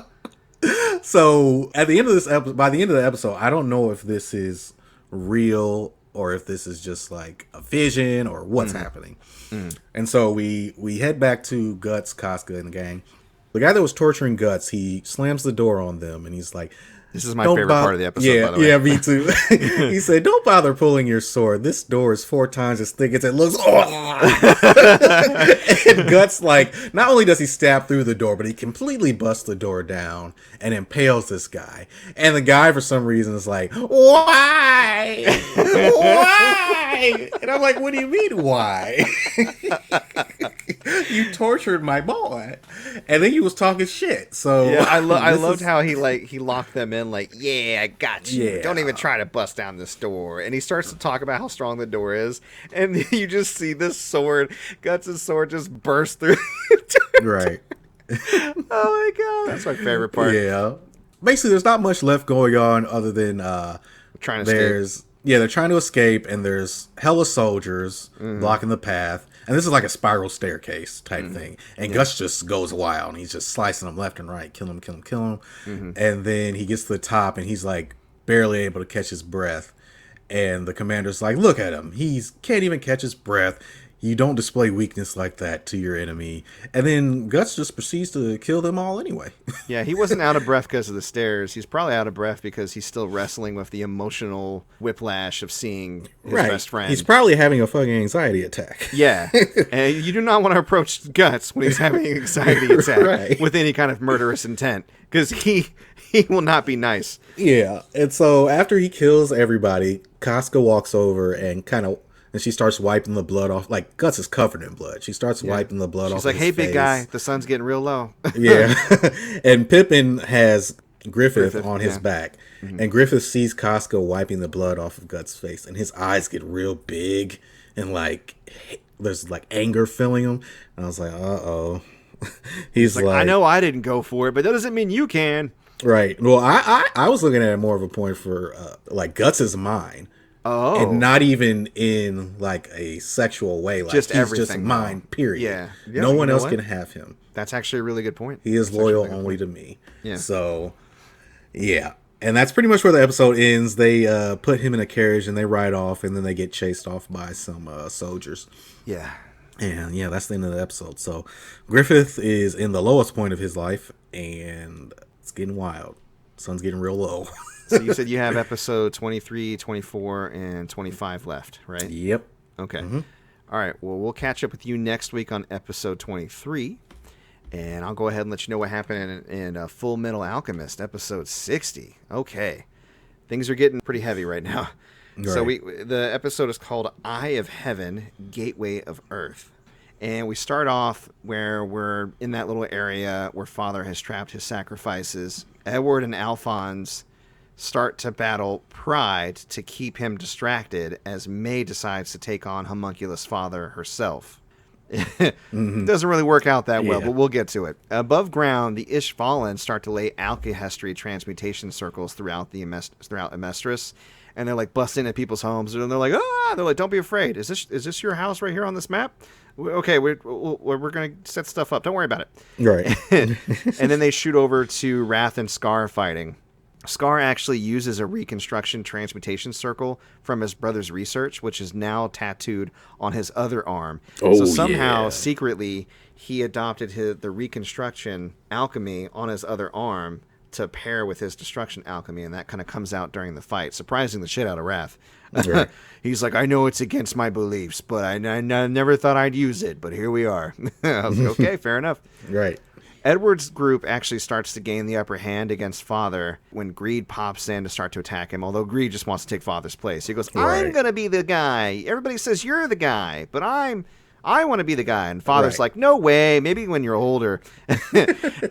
So at the end of this by the end of the episode, I don't know if this is real or if this is just like a vision or what's happening. And so we head back to Guts, Casca, and the gang. The guy that was torturing Guts, he slams the door on them, and he's like, This is my favorite part of the episode, yeah, by the way. Yeah, me too. He said, don't bother pulling your sword. This door is 4 times as thick as it looks. And Guts, like, not only does he stab through the door, but he completely busts the door down and impales this guy. And the guy, for some reason, is like, why? Why? And I'm like, what do you mean, why? You tortured my boy. And then he was talking shit. So Yeah, I loved how he locked them in, like, yeah, I got you. Yeah. Don't even try to bust down this door. And he starts to talk about how strong the door is, and you just see this sword, Guts' sword, just burst through. Right. Oh my god, that's my favorite part. Yeah. Basically, there's not much left going on other than Trying to escape. they're trying to escape, and there's hella soldiers blocking the path. And this is like a spiral staircase type thing. And Gus just goes wild, and he's just slicing them left and right, kill him. And then he gets to the top, and he's like barely able to catch his breath. And the commander's like, look at him. He can't even catch his breath. You don't display weakness like that to your enemy. And then Guts just proceeds to kill them all anyway. Yeah, he wasn't out of breath because of the stairs. He's probably out of breath because he's still wrestling with the emotional whiplash of seeing his best friend. He's probably having a fucking anxiety attack. Yeah, and you do not want to approach Guts when he's having an anxiety attack Right. with any kind of murderous intent, because he will not be nice. Yeah. And so after he kills everybody, Casca walks over and and she starts wiping the blood off. Like, Guts is covered in blood. She starts wiping the blood off. She's like, his "Hey, big face. guy, the sun's getting real low." Yeah. And Pippin has Griffith on his yeah. back. And Griffith sees Casca wiping the blood off of Guts' face. And his eyes get real big. And, like, there's, like, anger filling him. And I was like, uh-oh. He's like, I know I didn't go for it, but that doesn't mean you can. Right. Well, I was looking at it more of a point for, like, Guts is mine. Oh. And not even in, like, a sexual way. Like, Just he's everything, just mine, period. Yeah. No one you know else what? can have him. That's actually a really good point. He is That's actually a loyal really good only point. to me. Yeah. So, yeah. And that's pretty much where the episode ends. They put him in a carriage and they ride off, and then they get chased off by some soldiers. Yeah. And, yeah, that's the end of the episode. So, Griffith is in the lowest point of his life, and it's getting wild. Sun's getting real low. So you said you have episode 23, 24, and 25 left, right? Yep. Okay. All right. Well, we'll catch up with you next week on episode 23. And I'll go ahead and let you know what happened in Full Metal Alchemist, episode 60. Okay. Things are getting pretty heavy right now. Right. So the episode is called Eye of Heaven, Gateway of Earth. And we start off where we're in that little area where Father has trapped his sacrifices. Edward and Alphonse start to battle Pride to keep him distracted as May decides to take on Homunculus Father herself. It doesn't really work out that well, Yeah. but we'll get to it. Above ground, the Ishvalan start to lay alchemy transmutation circles throughout Amestris, and they're like busting into people's homes, and they're like, "Ah!" They're like, "Don't be afraid. Is this your house right here on this map? Okay, we're gonna set stuff up. Don't worry about it." Right. And then they shoot over to Wrath and Scar fighting. Scar actually uses a reconstruction transmutation circle from his brother's research, which is now tattooed on his other arm. So somehow, secretly, he adopted the reconstruction alchemy on his other arm to pair with his destruction alchemy, and that kind of comes out during the fight, surprising the shit out of Wrath. Right. He's like, "I know it's against my beliefs, but I never thought I'd use it, but here we are." I was like, okay, fair enough. Right. Edward's group actually starts to gain the upper hand against Father when Greed pops in to start to attack him, although Greed just wants to take Father's place. He goes, "I'm Right. going to be the guy. Everybody says you're the guy, but I want to be the guy." And Father's Right. like, "No way, maybe when you're older."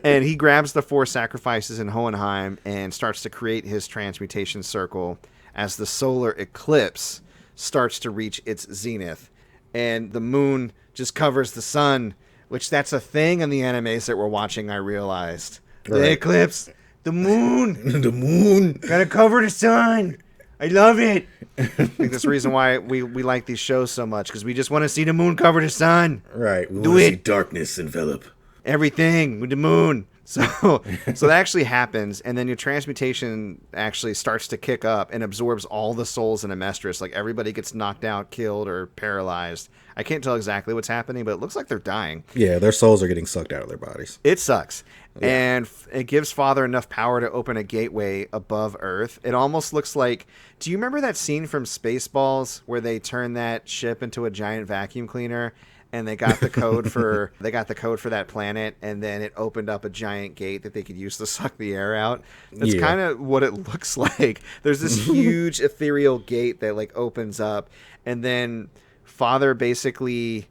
And he grabs the 4 sacrifices in Hohenheim and starts to create his transmutation circle as the solar eclipse starts to reach its zenith. And the moon just covers the sun, which that's a thing in the animes that we're watching, I realized. The Right. eclipse, the moon, The moon. gotta cover the sun. I love it. I think that's the reason why we like these shows so much, because we just want to see the moon cover the sun. Right. We Do wanna it. see darkness envelop. Everything with the moon. So that actually happens, and then your transmutation actually starts to kick up and absorbs all the souls in Amestris. Like, everybody gets knocked out, killed, or paralyzed. I can't tell exactly what's happening, but it looks like they're dying. Yeah, their souls are getting sucked out of their bodies. It sucks. Yeah. And it gives Father enough power to open a gateway above Earth. It almost looks like... Do you remember that scene from Spaceballs where they turn that ship into a giant vacuum cleaner? And they got the code for that planet, and then it opened up a giant gate that they could use to suck the air out. That's kind of what it looks like. There's this huge ethereal gate that like opens up, and then Father basically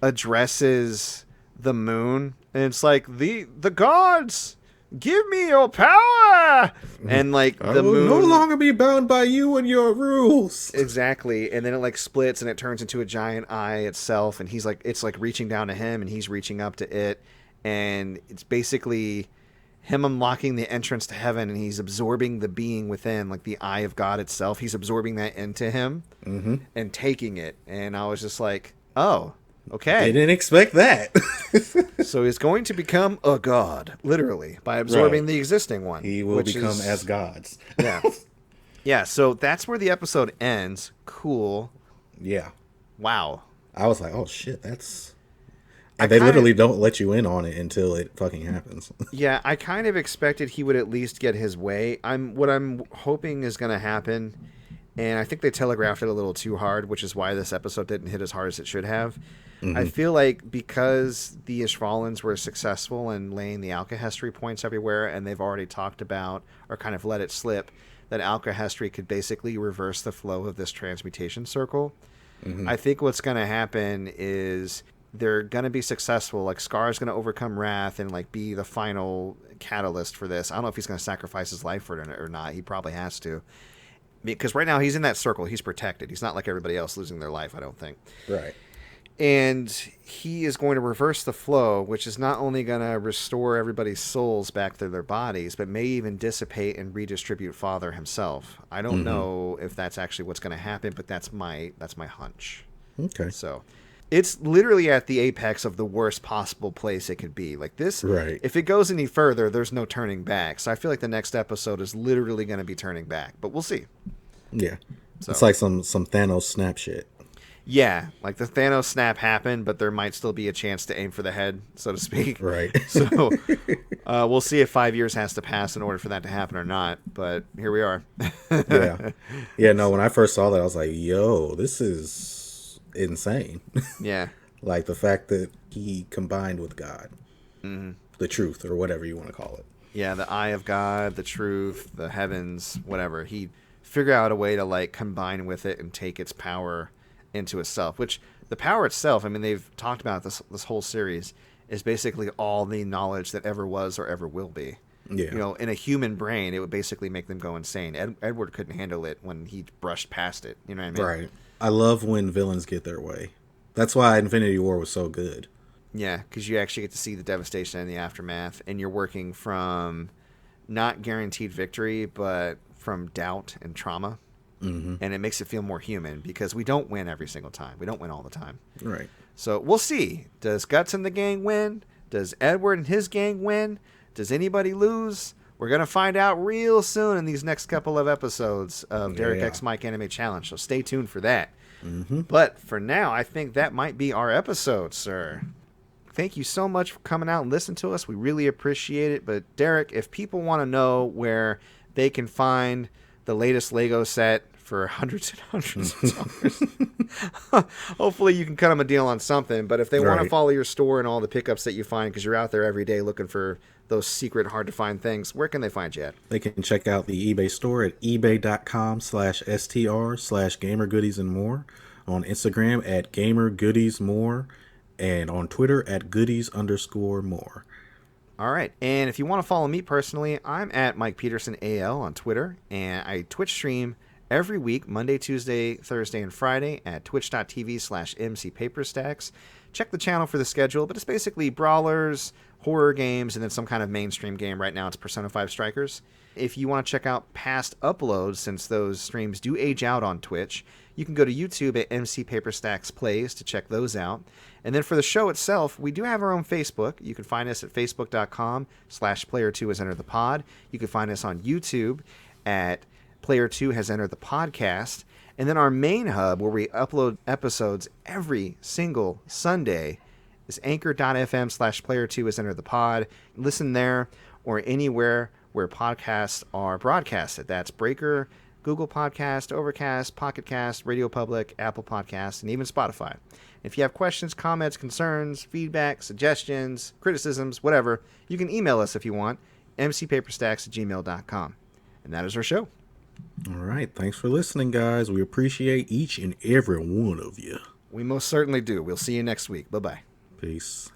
addresses the moon, and it's like the gods. Give me your power, and like I the will moon no longer be bound by you and your rules. Exactly, and then it like splits and it turns into a giant eye itself, and it's like reaching down to him, and he's reaching up to it, and it's basically him unlocking the entrance to heaven, and he's absorbing the being within, like the eye of God itself. He's absorbing that into him and taking it, and I was just like, oh. Okay. I didn't expect that. So he's going to become a god, literally, by absorbing the existing one. He will become as gods. Yeah. Yeah, so that's where the episode ends. Cool. Yeah. Wow. I was like, oh shit, that's... And they literally don't let you in on it until it fucking happens. Yeah, I kind of expected he would at least get his way. What I'm hoping is going to happen, and I think they telegraphed it a little too hard, which is why this episode didn't hit as hard as it should have. I feel like because the Ishvalans were successful in laying the alchemy points everywhere, and they've already talked about, or kind of let it slip, that alchemy could basically reverse the flow of this transmutation circle. I think what's going to happen is they're going to be successful. Like, Scar's going to overcome Wrath and like be the final catalyst for this. I don't know if he's going to sacrifice his life for it or not. He probably has to. Because right now he's in that circle. He's protected. He's not like everybody else losing their life, I don't think. Right. And he is going to reverse the flow, which is not only going to restore everybody's souls back to their bodies, but may even dissipate and redistribute Father himself. I don't know if that's actually what's going to happen, but that's my hunch. Okay. So it's literally at the apex of the worst possible place it could be. Like this, right. If it goes any further, there's no turning back. So I feel like the next episode is literally going to be turning back, but we'll see. Yeah. So. It's like some Thanos snap shit. Yeah, like the Thanos snap happened, but there might still be a chance to aim for the head, so to speak. Right. So we'll see if 5 years has to pass in order for that to happen or not, but here we are. Yeah. Yeah, no, when I first saw that, I was like, yo, this is insane. Yeah. Like the fact that he combined with God. The truth, or whatever you want to call it. Yeah, the eye of God, the truth, the heavens, whatever. He figured out a way to like combine with it and take its power into itself, which the power itself, I mean, they've talked about this whole series, is basically all the knowledge that ever was or ever will be. Yeah. You know, in a human brain, it would basically make them go insane. Edward couldn't handle it when he brushed past it. You know what I mean? Right. I love when villains get their way. That's why Infinity War was so good. Yeah, because you actually get to see the devastation and the aftermath, and you're working from not guaranteed victory, but from doubt and trauma. And it makes it feel more human because we don't win every single time. We don't win all the time. Right. So we'll see. Does Guts and the gang win? Does Edward and his gang win? Does anybody lose? We're going to find out real soon in these next couple of episodes of Derrick X Mike Anime Challenge. So stay tuned for that. But for now, I think that might be our episode, sir. Thank you so much for coming out and listening to us. We really appreciate it. But Derrick, if people want to know where they can find the latest Lego set for hundreds and hundreds of dollars. Hopefully you can cut them a deal on something. But if they want to follow your store and all the pickups that you find, because you're out there every day looking for those secret, hard-to-find things, where can they find you at? They can check out the eBay store at ebay.com/str/gamergoodiesandmore, on Instagram at gamergoodiesmore, and on Twitter at goodies_more. All right. And if you want to follow me personally, I'm at Mike Peterson AL on Twitter, and I Twitch stream every week, Monday, Tuesday, Thursday, and Friday at twitch.tv/mcpaperstacks. Check the channel for the schedule, but it's basically brawlers, horror games, and then some kind of mainstream game. Right now it's Persona 5 Strikers. If you want to check out past uploads, since those streams do age out on Twitch, you can go to YouTube at MC Paperstacks Plays to check those out. And then for the show itself, we do have our own Facebook. You can find us at facebook.com/player2hasenteredthepod. You can find us on YouTube at Player2 Has Entered the Podcast. And then our main hub, where we upload episodes every single Sunday, is anchor.fm/player2 has entered the pod. Listen there or anywhere where podcasts are broadcasted. That's Breaker, Google Podcast, Overcast, Pocket Cast, Radio Public, Apple Podcasts, and even Spotify. If you have questions, comments, concerns, feedback, suggestions, criticisms, whatever, you can email us if you want, mcpaperstacks@gmail.com. And that is our show. All right. Thanks for listening, guys. We appreciate each and every one of you. We most certainly do. We'll see you next week. Bye-bye. Peace.